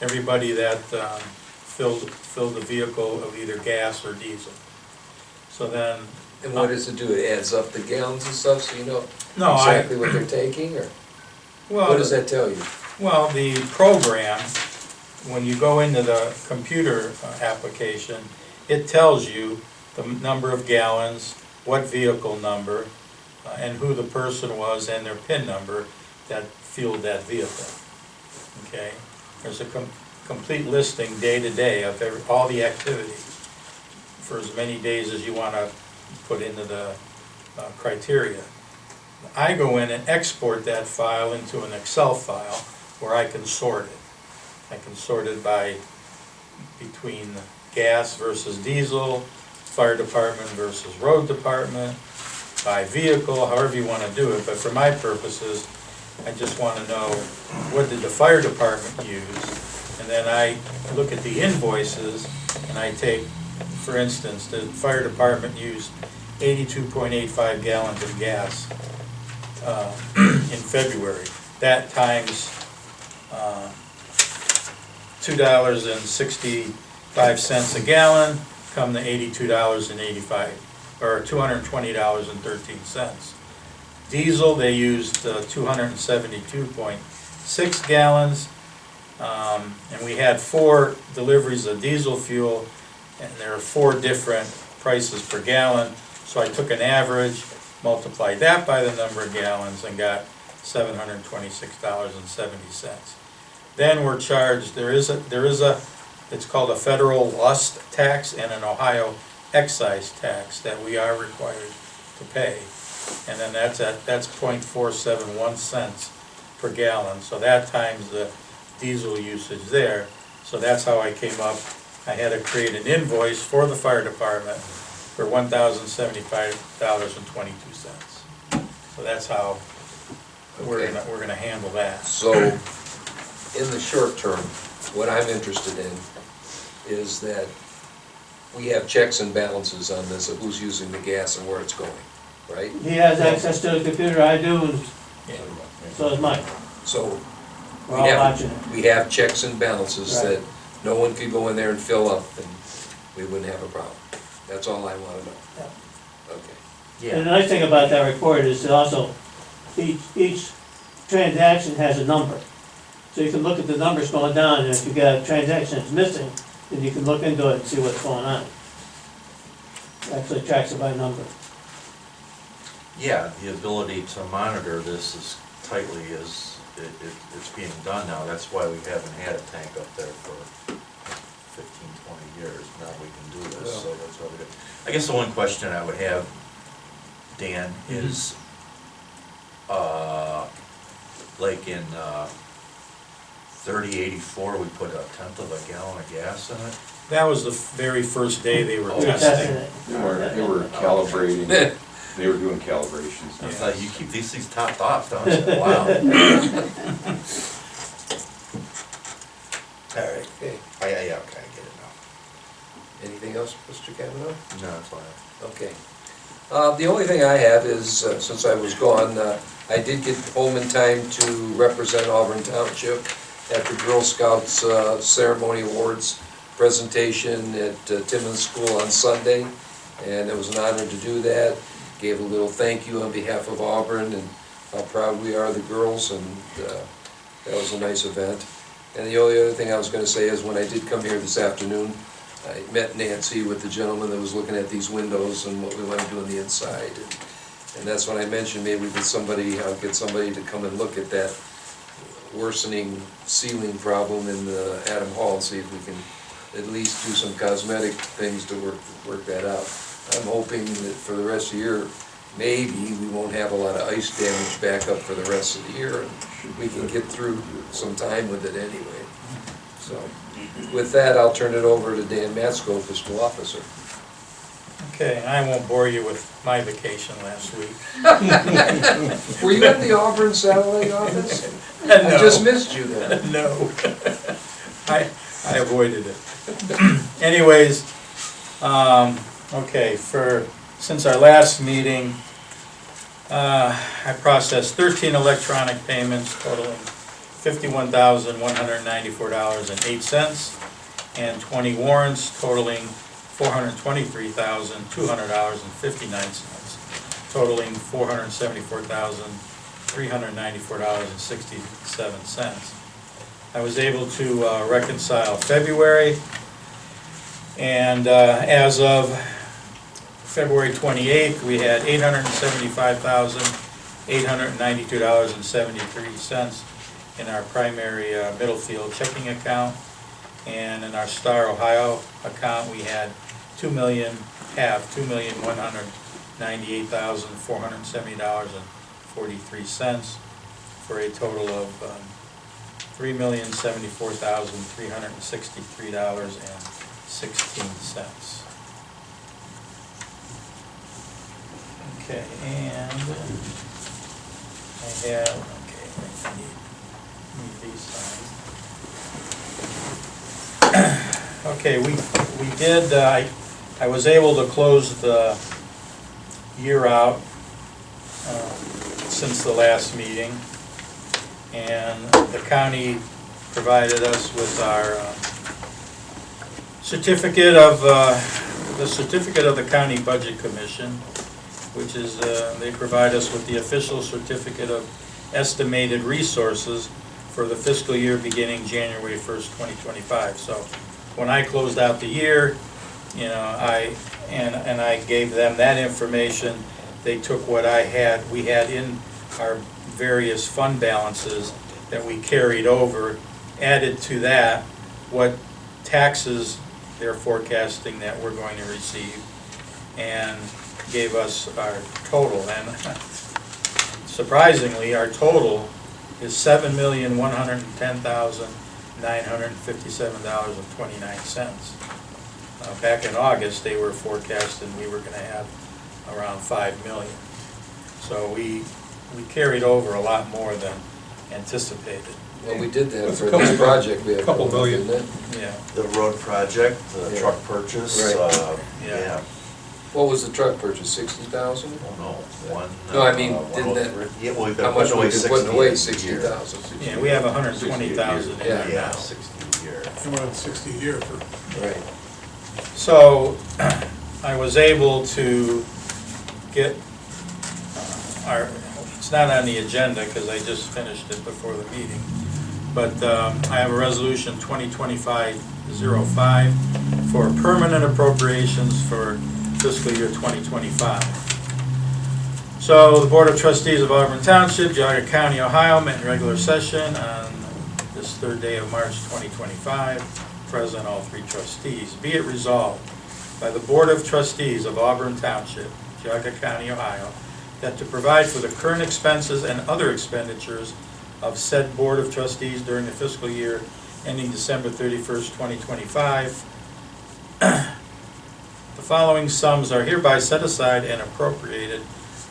Speaker 10: everybody that filled the vehicle of either gas or diesel. So then,
Speaker 1: And what does it do? It adds up the gallons and stuff, so you know
Speaker 10: no,
Speaker 1: exactly what they're taking, or what does that tell you?
Speaker 10: Well, the program, when you go into the computer application, it tells you the number of gallons, what vehicle number, and who the person was and their PIN number that fueled that vehicle. Okay? There's a complete listing day to day of all the activity for as many days as you want to put into the criteria. I go in and export that file into an Excel file where I can sort it. I can sort it by between gas versus diesel, fire department versus road department, by vehicle, however you want to do it. But for my purposes, I just want to know what did the fire department use, and then I look at the invoices and I take, for instance, the fire department used 82.85 gallons of gas in February. That times $2.65 a gallon, come to $82.85, or $220.13. Diesel, they used 272.6 gallons, and we had 4 deliveries of diesel fuel, and there are 4 different prices per gallon. So I took an average, multiplied that by the number of gallons, and got $726.70. Then we're charged, there is a, it's called a federal lust tax and an Ohio excise tax that we are required to pay. And then that's 0.471 cents per gallon. So that times the diesel usage there. So that's how I came up. I had to create an invoice for the fire department for $1,075.22. So that's how we're
Speaker 1: Okay.
Speaker 10: gonna handle that.
Speaker 1: So, in the short term, what I'm interested in is that we have checks and balances on this of who's using the gas and where it's going, right?
Speaker 3: He has access to the computer, I do, and
Speaker 10: Yeah.
Speaker 3: so does Mike.
Speaker 1: So,
Speaker 3: We're all watching it.
Speaker 1: we have checks and balances
Speaker 3: Right.
Speaker 1: that no one could go in there and fill up, and we wouldn't have a problem. That's all I wanna know. Okay.
Speaker 3: And the nice thing about that report is that also, each transaction has a number. So you can look at the numbers going down, and if you got a transaction that's missing, then you can look into it and see what's going on. Actually tracks it by number.
Speaker 6: Yeah, the ability to monitor this as tightly as it's being done now, that's why we haven't had a tank up there for 15, 20 years. Now we can do this, so that's what we do. I guess the one question I would have, Dan, is, like in 3084, we put 1/10 of a gallon of gas in it.
Speaker 10: That was the very first day they were
Speaker 3: We were testing
Speaker 10: testing.
Speaker 3: it.
Speaker 7: They were calibrating, they were doing calibrations.
Speaker 6: I thought, you keep these things topped off, don't you? Wow. All right.
Speaker 1: Okay.
Speaker 6: Yeah, okay, I get it now.
Speaker 1: Anything else, Mr. Kavanaugh?
Speaker 6: No, that's fine.
Speaker 1: Okay. The only thing I have is, since I was gone, I did get home in time to represent Auburn Township at the Girl Scouts Ceremony Awards presentation at Timmons School on Sunday, and it was an honor to do that. Gave a little thank you on behalf of Auburn and how proud we are of the girls, and that was a nice event. And the only other thing I was going to say is when I did come here this afternoon, I met Nancy with the gentleman that was looking at these windows and what we want to do on the inside. And that's when I mentioned maybe that somebody, I'll get somebody to come and look at that worsening ceiling problem in Adam Hall and see if we can at least do some cosmetic things to work that out. I'm hoping that for the rest of the year, maybe we won't have a lot of ice damage back up for the rest of the year, and we can get through some time with it anyway. So, with that, I'll turn it over to Dan Matsko, Fiscal Officer.
Speaker 10: Okay, I won't bore you with my vacation last week.
Speaker 1: Were you at the Auburn satellite office?
Speaker 10: No.
Speaker 1: I just missed you then.
Speaker 10: No. I avoided it. Anyways, okay, since our last meeting, I processed 13 electronic payments totaling $51,194.08 and 20 warrants totaling $423,200.59, totaling $474,394.67. I was able to reconcile February, and as of February 28th, we had $875,892.73 in our primary Middlefield checking account, and in our Star Ohio account, we had $2,198,470.43 for a total of $3,074,363.16. Okay, and I have, okay, I need these signed. Okay, we did, I was able to close the year out since the last meeting, and the county provided us with our certificate of the County Budget Commission, which is, they provide us with the official certificate of estimated resources for the fiscal year beginning January 1st, 2025. So when I closed out the year, you know, I gave them that information. They took what we had in our various fund balances that we carried over, added to that what taxes they're forecasting that we're going to receive, and gave us our total. And surprisingly, our total is $7,110,992 $957.29. Back in August, they were forecasting we were gonna have around 5 million. So we carried over a lot more than anticipated.
Speaker 1: Well, we did that
Speaker 4: That's a
Speaker 1: for
Speaker 4: couple
Speaker 1: this project, we had.
Speaker 4: couple million.
Speaker 1: didn't it?
Speaker 10: Yeah,
Speaker 6: The road project, the
Speaker 1: Yeah.
Speaker 6: truck purchase,
Speaker 1: Right.
Speaker 10: Yeah.
Speaker 6: yeah,
Speaker 1: What was the truck purchase, 60,000?
Speaker 6: oh no, one.
Speaker 1: No, I mean,
Speaker 6: 103. Yeah, well, we've
Speaker 1: How
Speaker 6: been
Speaker 1: much
Speaker 6: putting away
Speaker 1: we been putting away,
Speaker 6: 60 a year.
Speaker 1: 60,000?
Speaker 10: yeah, we have 120,000 in
Speaker 1: Yeah.
Speaker 10: there
Speaker 6: Yeah,
Speaker 10: now.
Speaker 6: 60 a year.
Speaker 4: I'm around 60 a year for,
Speaker 1: Right.
Speaker 10: So, I was able to get our, it's not on the agenda because I just finished it before the meeting, but I have a resolution 2025-05 for permanent appropriations for fiscal year 2025. So, the Board of Trustees of Auburn Township, Geauga County, Ohio, met in regular session on this third day of March 2025. Present all three trustees. Be it resolved by the Board of Trustees of Auburn Township, Geauga County, Ohio, that to provide for the current expenses and other expenditures of said Board of Trustees during the fiscal year ending December 31st, 2025, the following sums are hereby set aside and appropriated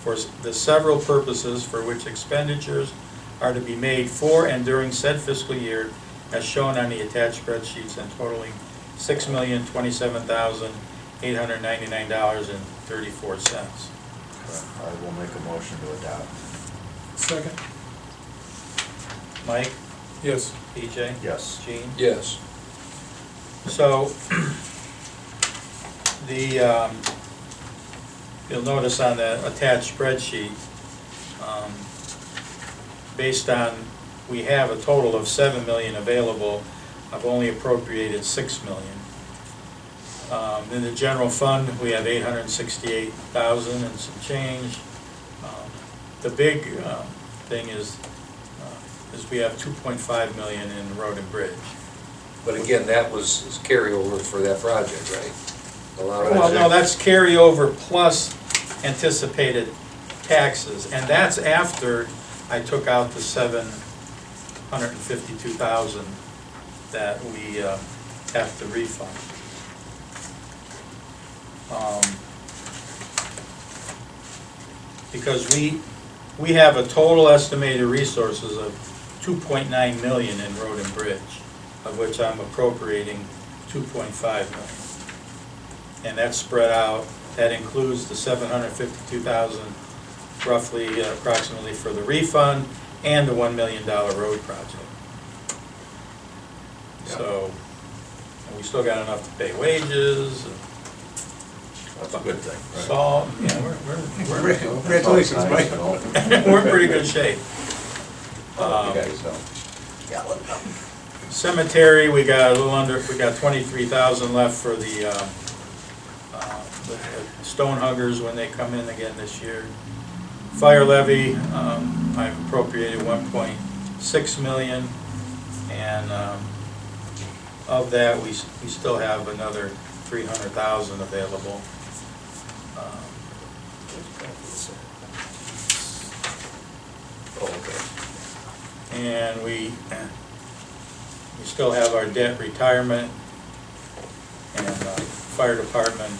Speaker 10: for the several purposes for which expenditures are to be made for and during said fiscal year, as shown on the attached spreadsheets, and totaling $6,027,899.34.
Speaker 6: I will make a motion to adopt.
Speaker 4: second?
Speaker 10: Mike,
Speaker 4: Yes.
Speaker 10: PJ,
Speaker 6: Yes.
Speaker 10: Gene?
Speaker 1: Yes.
Speaker 10: So, you'll notice on the attached spreadsheet, based on, we have a total of 7 million available, I've only appropriated 6 million. In the general fund, we have 868,000 and some change. The big thing is we have 2.5 million in road and bridge.
Speaker 1: But again, that was carryover for that project, right? A lot of
Speaker 10: Well,
Speaker 1: it-
Speaker 10: no, that's carryover plus anticipated taxes, and that's after I took out the 752,000 that we have to refund. Because we have a total estimated resources of 2.9 million in road and bridge, of which I'm appropriating 2.5 million. And that's spread out, that includes the 752,000 roughly, approximately for the refund, and the $1 million road project. So, and we still got enough to pay wages, and
Speaker 6: That's a good thing, right?
Speaker 10: salt, yeah, we're
Speaker 4: Congratulations, Mike.
Speaker 10: we're in pretty good shape.
Speaker 7: You guys don't.
Speaker 6: Yeah, let them.
Speaker 10: Cemetery, we got a little under, we got 23,000 left for the stone huggers when they come in again this year. Fire levy, I've appropriated 1.6 million, and of that, we still have another 300,000 available.
Speaker 1: Okay.
Speaker 10: And we still have our debt retirement and fire department,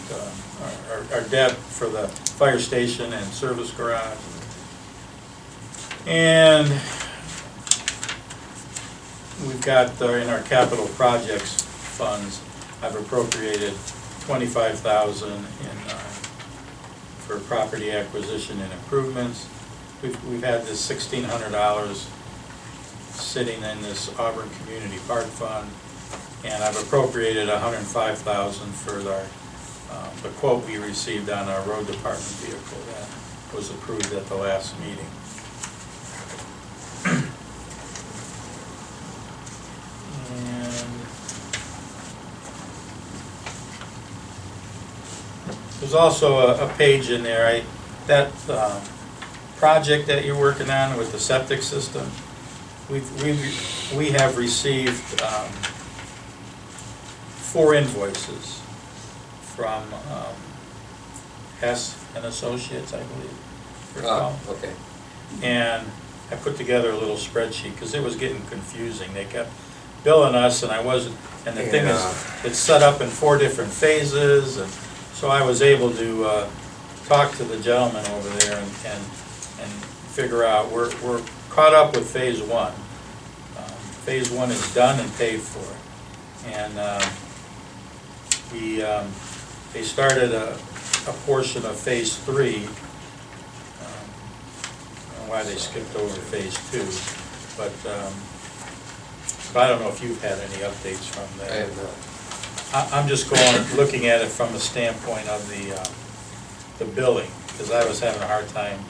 Speaker 10: our debt for the fire station and service garage. And we've got in our capital projects funds, I've appropriated 25,000 in for property acquisition and improvements. We've had this $1,600 sitting in this Auburn Community Park Fund, and I've appropriated 105,000 for our, the quote we received on our road department vehicle that was approved at the last meeting. And there's also a page in there, that project that you're working on with the septic system, we have received 4 invoices from Hess and Associates, I believe.
Speaker 1: Okay.
Speaker 10: And I put together a little spreadsheet, because it was getting confusing. They kept billing us, and I wasn't, and the thing is, it's set up in 4 different phases, and so I was able to talk to the gentleman over there and figure out, we're caught up with phase 1. Phase 1 is done and paid for, and they started a portion of phase 3. I don't know why they skipped over phase 2, but I don't know if you've had any updates from
Speaker 1: I
Speaker 10: there.
Speaker 1: have not.
Speaker 10: I'm just looking at it from the standpoint of the billing, because I was having a hard time.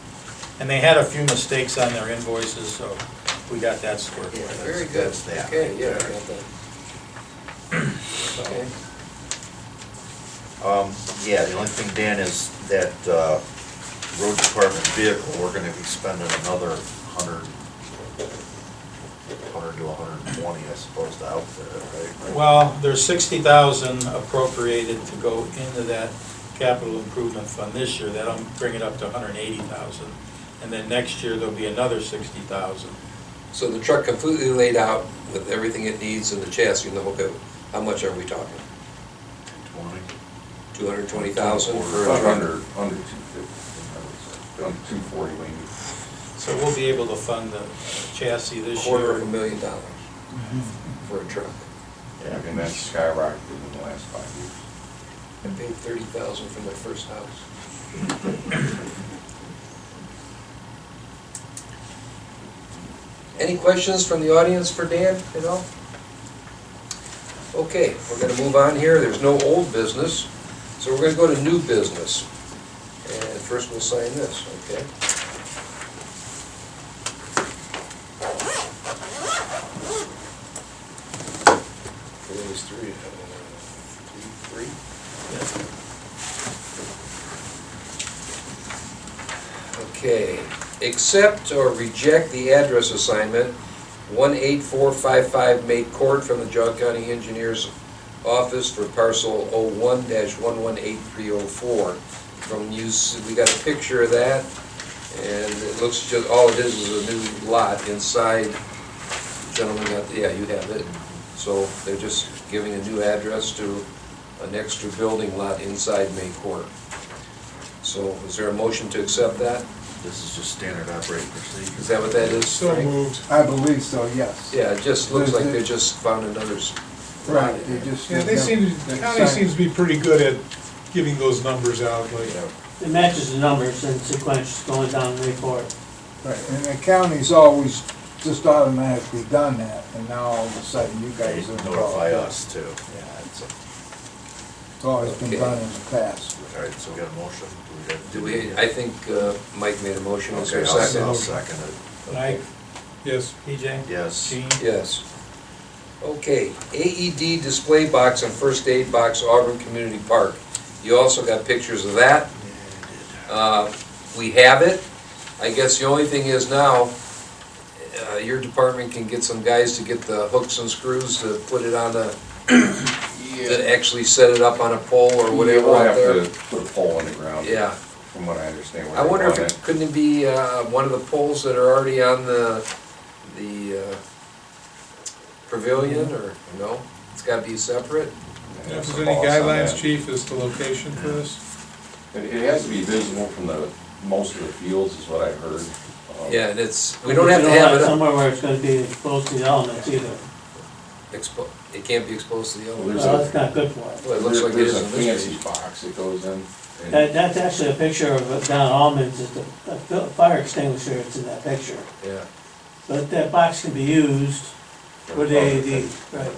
Speaker 10: And they had a few mistakes on their invoices, so we got that squared away.
Speaker 1: Very good, okay, yeah, I got that. Okay.
Speaker 6: Yeah, the only thing, Dan, is that road department vehicle, we're gonna be spending another 100 to 120, I suppose, to outfit it, right?
Speaker 10: Well, there's 60,000 appropriated to go into that capital improvement fund this year. That'll bring it up to 180,000. And then next year, there'll be another 60,000.
Speaker 1: So the truck completely laid out with everything it needs and the chassis and the whole bit, how much are we talking? 220,000 for a
Speaker 7: About
Speaker 1: truck?
Speaker 7: under 250, under 240 maybe.
Speaker 10: So we'll be able to fund the chassis this year.
Speaker 1: $250,000 for a truck.
Speaker 7: And that's skyrocketed in the last 5 years.
Speaker 1: I paid $30,000 for my first house. Any questions from the audience for Dan at all? Okay, we're gonna move on here. There's no old business, so we're gonna go to new business. And first we'll sign this, okay? Today's three. Okay, accept or reject the address assignment, 18455 May Court from the Jog County Engineers Office for parcel 01-118304. From you, we got a picture of that, and it looks just, all it is a new lot inside. Gentlemen, yeah, you have it. So they're just giving a new address to an extra building lot inside May Court. So is there a motion to accept that?
Speaker 6: This is just standard operating procedure.
Speaker 1: Is that what that is?
Speaker 4: So moved.
Speaker 5: I believe so, yes.
Speaker 1: Yeah, it just looks like they just found another
Speaker 5: Right, they just.
Speaker 4: Yeah, the county seems to be pretty good at giving those numbers out, like,
Speaker 3: It matches the numbers in sequence going down the report.
Speaker 5: Right, and the county's always just automatically done that, and now all of a sudden you
Speaker 6: They
Speaker 5: guys are involved.
Speaker 6: notify us too.
Speaker 5: Yeah, it's always been done in the past.
Speaker 6: All right, so we got a motion?
Speaker 1: I think Mike made a motion, is there a
Speaker 6: Okay,
Speaker 1: second?
Speaker 6: I'll second it.
Speaker 10: Mike,
Speaker 4: yes.
Speaker 10: PJ?
Speaker 6: Yes.
Speaker 10: Gene?
Speaker 1: Yes. Okay, AED display box and first aid box, Auburn Community Park. You also got pictures of that. We have it. I guess the only thing is now, your department can get some guys to get the hooks and screws to put it on the, to actually set it up on a pole or whatever
Speaker 7: We'll
Speaker 1: out
Speaker 7: have
Speaker 1: there.
Speaker 7: to put a pole in the ground.
Speaker 1: Yeah.
Speaker 7: From what I understand. where
Speaker 1: I
Speaker 7: they
Speaker 1: wonder if
Speaker 7: want
Speaker 1: it, couldn't it be one of the poles that are already on the pavilion, or, no? It's gotta be separate?
Speaker 4: If there's any guidelines, chief, as to location for this?
Speaker 7: It has to be visible from most of the fields, is what I heard.
Speaker 1: Yeah, and it's, we don't have to have it,
Speaker 3: Somewhere where it's gonna be exposed to the elements either.
Speaker 1: it can't be exposed to the elements.
Speaker 3: Well, that's not good for it.
Speaker 1: Well, it looks like it is
Speaker 7: There's a
Speaker 1: in this
Speaker 7: fancy
Speaker 1: page.
Speaker 7: box that goes in. and-
Speaker 3: That's actually a picture of down Almonds, it's a fire extinguisher, it's in that picture.
Speaker 1: Yeah.
Speaker 3: But that box can be used for the AED, right.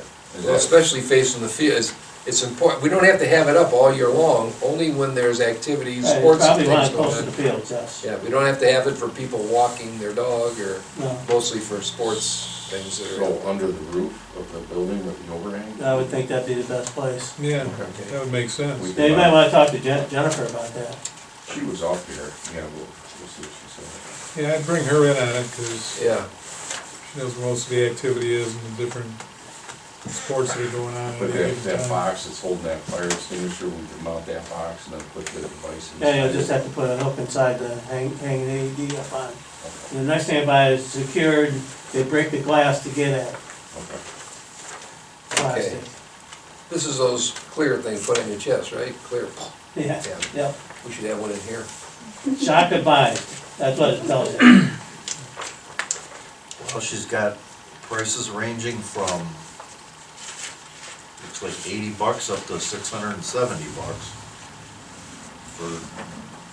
Speaker 1: Well, especially facing the field, it's important, we don't have to have it up all year long, only when there's activities,
Speaker 3: Right,
Speaker 1: sports and
Speaker 3: probably want
Speaker 1: things
Speaker 3: it
Speaker 1: going
Speaker 3: close to the
Speaker 1: on.
Speaker 3: fields, yes.
Speaker 1: Yeah, we don't have to have it for people walking their dog, or
Speaker 3: No,
Speaker 1: mostly for sports things that
Speaker 7: So
Speaker 1: are.
Speaker 7: under the roof of the building with the overhang?
Speaker 3: I would think that'd be the best place.
Speaker 4: Yeah, that would make sense.
Speaker 3: Yeah, you might wanna talk to Jennifer about that.
Speaker 7: She was off here, yeah, we'll see what she said.
Speaker 4: Yeah, I'd bring her in on it, because
Speaker 1: Yeah,
Speaker 4: she knows where most of the activity is and the different sports that are going on. at
Speaker 7: But
Speaker 4: any
Speaker 7: that,
Speaker 4: given
Speaker 7: that
Speaker 4: time.
Speaker 7: box that's holding that fire extinguisher, we can mount that box and then put the device inside.
Speaker 3: Yeah, you'll just have to put a hook inside the hang the AED up on. And the nice thing about it is secured, they break the glass to get at it.
Speaker 7: Okay.
Speaker 3: plastic.
Speaker 1: This is those clear things put on your chest, right? Clear.
Speaker 3: Yeah,
Speaker 1: Yeah,
Speaker 3: yep.
Speaker 1: we should have one in here.
Speaker 3: Shock advised, that's what it tells you.
Speaker 6: Well, she's got prices ranging from, looks like $80 up to $670 for,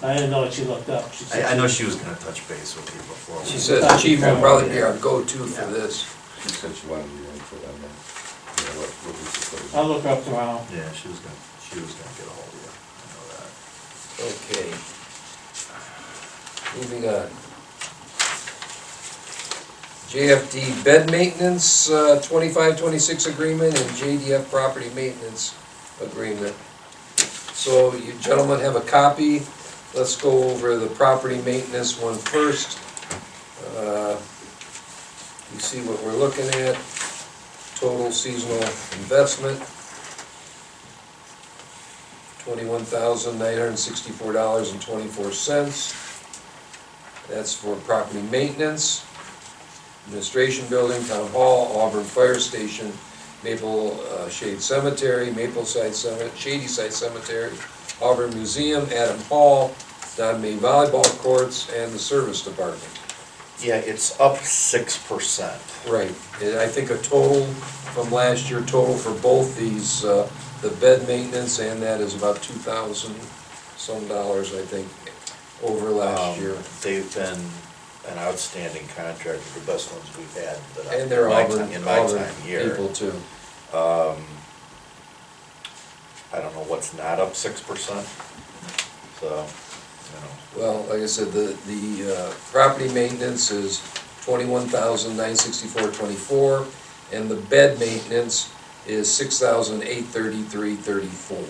Speaker 3: I didn't know what she looked up. She said
Speaker 6: I know she was gonna touch base with you before.
Speaker 1: She said the chief will probably be our go-to for this.
Speaker 7: She said she wanted you in for them, then, you know, what we supposed.
Speaker 3: I'll look her up tomorrow.
Speaker 6: Yeah, she was gonna get a hold of you, I know that.
Speaker 1: Okay. Moving on. JFD bed maintenance, 25-26 agreement, and JDF property maintenance agreement. So you gentlemen have a copy. Let's go over the property maintenance one first. You see what we're looking at. Total seasonal investment, $21,964.24. That's for property maintenance, administration building, town hall, Auburn Fire Station, Maple Shade Cemetery, Shadyside Cemetery, Auburn Museum, Adam Hall, Don May Volleyball Courts, and the Service Department.
Speaker 6: Yeah, it's up 6%.
Speaker 1: Right, and I think a total from last year, total for both these, the bed maintenance and that is about $2,000 some dollars, I think, over last year.
Speaker 6: They've been an outstanding contractor, the best ones we've had that
Speaker 1: And they're Auburn,
Speaker 6: in my
Speaker 1: Auburn
Speaker 6: time here.
Speaker 1: people too.
Speaker 6: I don't know what's not up 6%, so, you know.
Speaker 1: Well, like I said, the property maintenance is $21,964.24, and the bed maintenance is $6,833.34.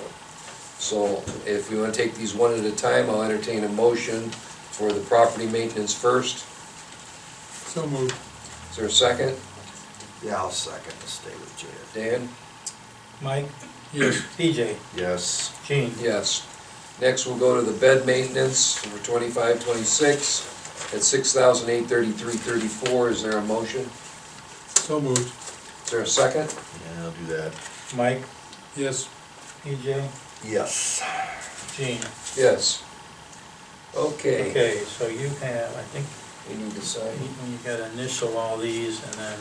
Speaker 1: So if we want to take these one at a time, I'll entertain a motion for the property maintenance first.
Speaker 4: So moved.
Speaker 1: Is there a second?
Speaker 6: Yeah, I'll second to stay with JF.
Speaker 1: Dan?
Speaker 10: Mike,
Speaker 4: Yes.
Speaker 10: PJ,
Speaker 6: Yes.
Speaker 10: Gene,
Speaker 1: Yes. Next, we'll go to the bed maintenance for 25-26 at $6,833.34. Is there a motion?
Speaker 4: So moved.
Speaker 1: Is there a second?
Speaker 6: Yeah, I'll do that.
Speaker 10: Mike,
Speaker 4: Yes.
Speaker 10: PJ,
Speaker 6: Yes.
Speaker 10: Gene.
Speaker 1: Yes. Okay.
Speaker 10: Okay, so you have, I think,
Speaker 1: We need to sign.
Speaker 10: you gotta initial all these and then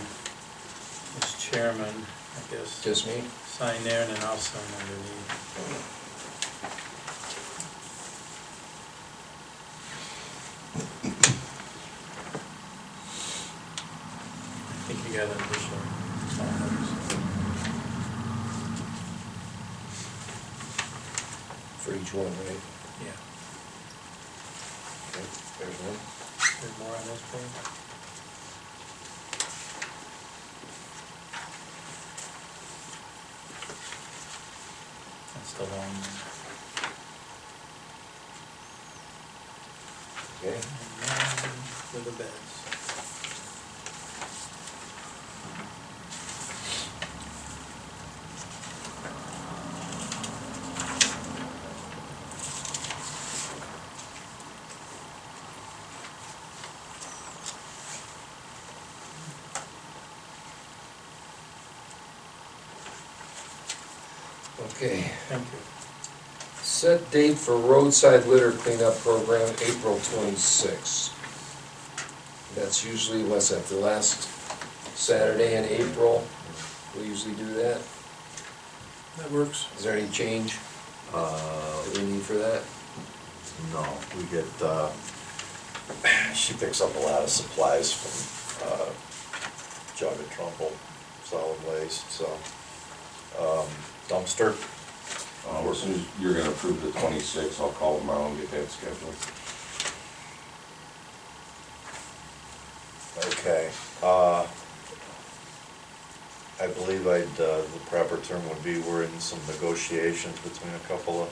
Speaker 10: as chairman, I guess,
Speaker 1: Just me?
Speaker 10: sign there and then I'll sign underneath. I think you got an initial.
Speaker 1: For each one, right?
Speaker 10: Yeah,
Speaker 1: Okay, there's one.
Speaker 10: there's more on this page. That's the long one.
Speaker 1: Okay.
Speaker 10: And then for the beds.
Speaker 1: Okay.
Speaker 10: Thank you.
Speaker 1: Set date for roadside litter cleanup program, April 26th. That's usually, what's that, the last Saturday in April? We usually do that.
Speaker 4: That works.
Speaker 1: Is there any change that we need for that?
Speaker 6: No, we get, she picks up a lot of supplies from, Jug and Trumbull, solid waste, so, dumpster.
Speaker 7: As soon as you're gonna approve the 26th, I'll call tomorrow and get that scheduled.
Speaker 6: Okay, I believe the proper term would be, we're in some negotiations between a couple of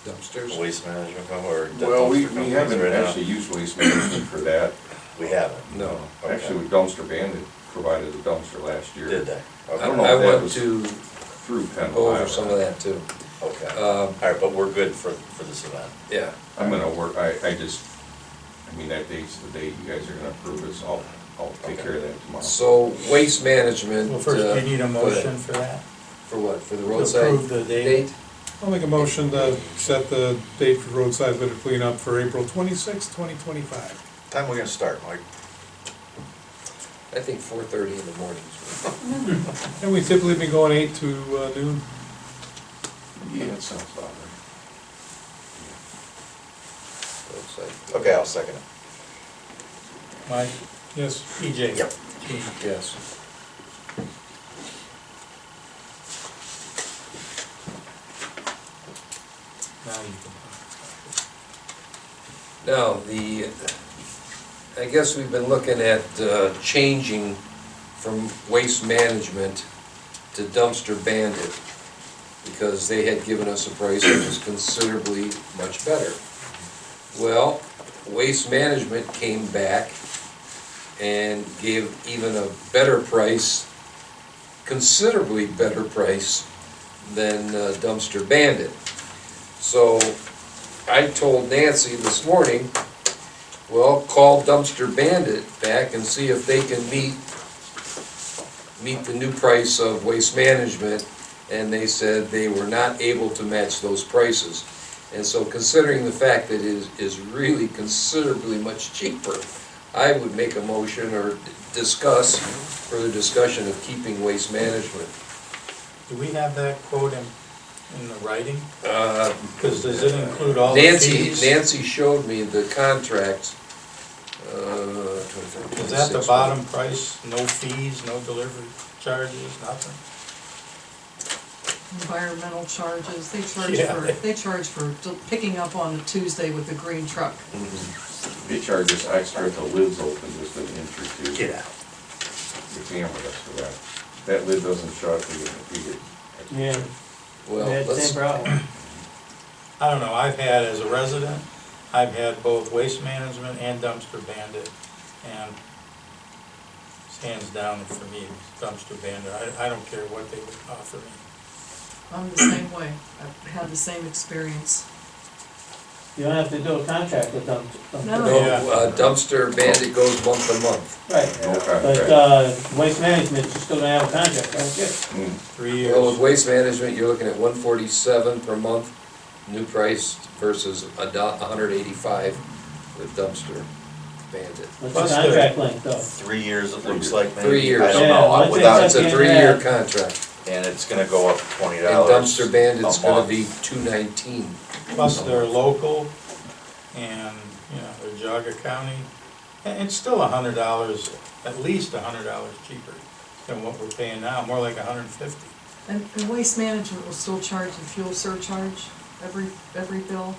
Speaker 1: Dumpsters?
Speaker 6: waste management companies, or
Speaker 7: Well, we
Speaker 6: dumpster companies
Speaker 7: haven't
Speaker 6: right now.
Speaker 7: actually used waste management for that.
Speaker 6: We haven't,
Speaker 1: No.
Speaker 6: Okay.
Speaker 7: Actually, with Dumpster Bandit provided a dumpster last year.
Speaker 6: did they?
Speaker 1: I
Speaker 6: Okay.
Speaker 7: don't know
Speaker 1: I
Speaker 7: if that
Speaker 1: want
Speaker 7: was
Speaker 1: to
Speaker 7: Through Penn.
Speaker 1: go over some of that too.
Speaker 6: Okay, all right, but we're good for this event.
Speaker 1: Yeah.
Speaker 7: I'm gonna work, I mean, that date's the date, you guys are gonna approve it, so I'll take care of that tomorrow.
Speaker 1: So waste management.
Speaker 10: Well, first, you need a
Speaker 1: go ahead.
Speaker 10: motion for that?
Speaker 1: For what, for the
Speaker 10: To
Speaker 1: roadside
Speaker 10: approve the date?
Speaker 4: I'll make a motion to set the date for roadside litter cleanup for April 26, 2025.
Speaker 6: Time we gonna start, Mike?
Speaker 1: I think 4:30 in the mornings.
Speaker 4: And we typically been going 8 to noon.
Speaker 7: Yeah, that sounds about right.
Speaker 1: Roadside.
Speaker 6: Okay, I'll second it.
Speaker 10: Mike?
Speaker 4: Yes.
Speaker 10: EJ?
Speaker 6: Yep.
Speaker 10: Gene?
Speaker 1: Yes.
Speaker 10: Now you can.
Speaker 1: Now, I guess we've been looking at changing from waste management to dumpster bandit, because they had given us a price that was considerably much better. Well, waste management came back and gave even a better price, considerably better price than dumpster bandit. So I told Nancy this morning, well, call Dumpster Bandit back and see if they can meet the new price of Waste Management, and they said they were not able to match those prices. And so considering the fact that it is really considerably much cheaper, I would make a motion or discuss, further discussion of keeping Waste Management.
Speaker 10: Do we have that quote in the writing?
Speaker 1: Uh,
Speaker 10: Because does it include all the fees?
Speaker 1: Nancy showed me the contract.
Speaker 10: Is that the bottom price, no fees, no delivery charges, nothing?
Speaker 9: Environmental charges,
Speaker 10: Yeah.
Speaker 9: they charge for picking up on a Tuesday with the green truck.
Speaker 7: They charge us extra if the lid's open just an inch or two.
Speaker 6: Get out.
Speaker 7: It's hammered us for that. That lid doesn't shut, we get.
Speaker 3: Yeah,
Speaker 1: Well,
Speaker 3: we had the
Speaker 1: let's,
Speaker 3: same problem.
Speaker 10: I don't know, I've had, as a resident, I've had both Waste Management and Dumpster Bandit, and it's hands down for me, Dumpster Bandit. I don't care what they would offer me.
Speaker 9: I'm the same way, I've had the same experience.
Speaker 3: You don't have to do a contract with them.
Speaker 9: No.
Speaker 1: no,
Speaker 10: Yeah.
Speaker 1: Dumpster Bandit goes month to month.
Speaker 3: Right,
Speaker 7: No
Speaker 3: but,
Speaker 7: contract.
Speaker 3: Waste Management, you're still gonna have a contract, don't you?
Speaker 10: 3
Speaker 1: Well, with
Speaker 10: years.
Speaker 1: Waste Management, you're looking at $147 per month, new price, versus $185 with Dumpster Bandit.
Speaker 3: What's
Speaker 10: Plus
Speaker 3: the
Speaker 10: the-
Speaker 3: contract length though?
Speaker 6: 3 years it looks like maybe.
Speaker 1: 3 years.
Speaker 6: I don't
Speaker 3: Yeah,
Speaker 6: know,
Speaker 3: once
Speaker 6: without,
Speaker 3: it's
Speaker 1: It's a
Speaker 3: up in
Speaker 1: 3-year
Speaker 3: that-
Speaker 1: contract,
Speaker 6: and it's gonna go up $20
Speaker 1: and Dumpster Bandit's
Speaker 6: a
Speaker 1: gonna
Speaker 6: month.
Speaker 1: be $219.
Speaker 10: Plus they're local, and, you know, they're Jaga County. And it's still $100, at least $100 cheaper than what we're paying now, more like $150.
Speaker 9: And Waste Management will still charge the fuel surcharge every bill.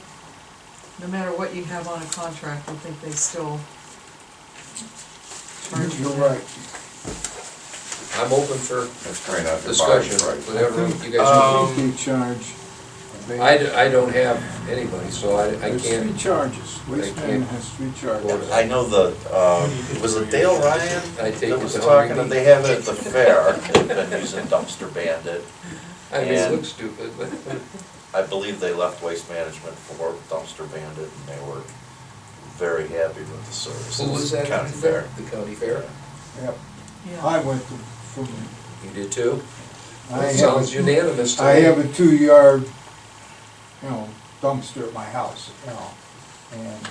Speaker 9: No matter what you have on a contract, I think they still charge you.
Speaker 5: You're right.
Speaker 1: I'm open for
Speaker 7: Let's try not to buy
Speaker 1: discussion,
Speaker 7: the price.
Speaker 1: whatever you guys
Speaker 5: I think they charge.
Speaker 1: I don't have anybody, so I
Speaker 5: There's
Speaker 1: can't.
Speaker 5: 3 charges. Waste
Speaker 1: I can't
Speaker 5: Management has 3 charges.
Speaker 6: I know was it Dale Ryan
Speaker 1: I take
Speaker 6: that
Speaker 1: it
Speaker 6: was
Speaker 1: to
Speaker 6: talking,
Speaker 1: Hungry
Speaker 6: and they have it at the fair, they've been using Dumpster Bandit.
Speaker 1: I mean, it
Speaker 6: and-
Speaker 1: looks stupid, but
Speaker 6: I believe they left Waste Management for Dumpster Bandit, and they were very happy with the service.
Speaker 1: who was that?
Speaker 6: County Fair.
Speaker 1: The county fair?
Speaker 5: Yep.
Speaker 9: Yeah.
Speaker 5: I went from,
Speaker 1: You did too?
Speaker 5: I
Speaker 1: Sounds
Speaker 5: have,
Speaker 1: unanimous to me.
Speaker 5: I have a 2-yard, dumpster at my house, and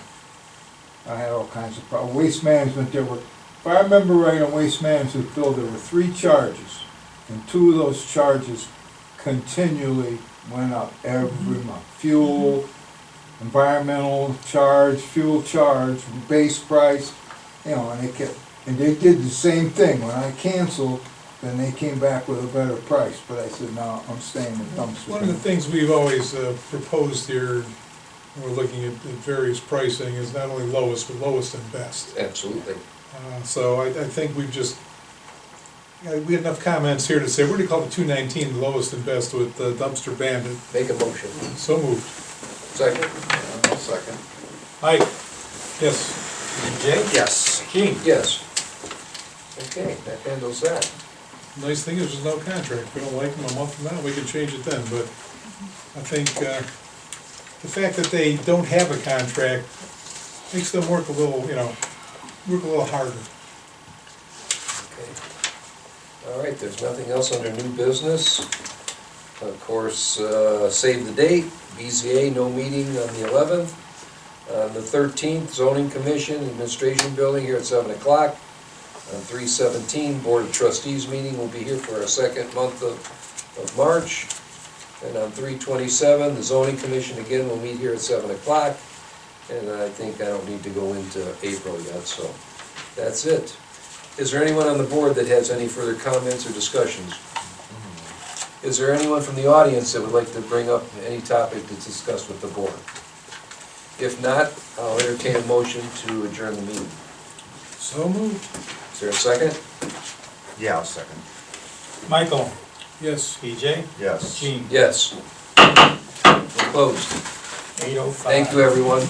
Speaker 5: I had all kinds of problems. Waste Management, if I remember right, on Waste Management bill, there were 3 charges, and 2 of those charges continually went up every month. Fuel, environmental charge, fuel charge, base price, and they did the same thing. When I canceled, then they came back with a better price, but I said, no, I'm staying with dumpster.
Speaker 4: One of the things we've always proposed here, when we're looking at various pricing, is not only lowest, but lowest and best.
Speaker 1: Absolutely.
Speaker 4: So I think we've just, we had enough comments here to say, we're gonna call it 219 the lowest and best with Dumpster Bandit.
Speaker 1: Make a motion.
Speaker 4: So moved.
Speaker 1: Second?
Speaker 6: Second.
Speaker 10: Mike?
Speaker 4: Yes.
Speaker 10: Jay?
Speaker 6: Yes.
Speaker 10: Gene?
Speaker 1: Yes. Okay, that handles that.
Speaker 4: Nice thing is there's no contract. If we don't like them a month from now, we can change it then, but I think the fact that they don't have a contract makes them work a little, work a little harder.
Speaker 1: All right, there's nothing else under new business. Of course, save the date, BZA, no meeting on the 11th. On the 13th, zoning commission, administration building here at 7 o'clock. On 3/17, board of trustees meeting will be here for our second month of March. And on 3/27, the zoning commission again will meet here at 7 o'clock. And I think I don't need to go into April yet, so that's it. Is there anyone on the board that has any further comments or discussions? Is there anyone from the audience that would like to bring up any topic to discuss with the board? If not, I'll entertain a motion to adjourn the meeting.
Speaker 4: So moved.
Speaker 1: Is there a second?
Speaker 6: Yeah, I'll second.
Speaker 10: Michael,
Speaker 4: Yes.
Speaker 10: PJ,
Speaker 6: Yes.
Speaker 10: Gene,
Speaker 1: Yes. We're closed.
Speaker 10: 8:05.
Speaker 1: Thank you, everyone.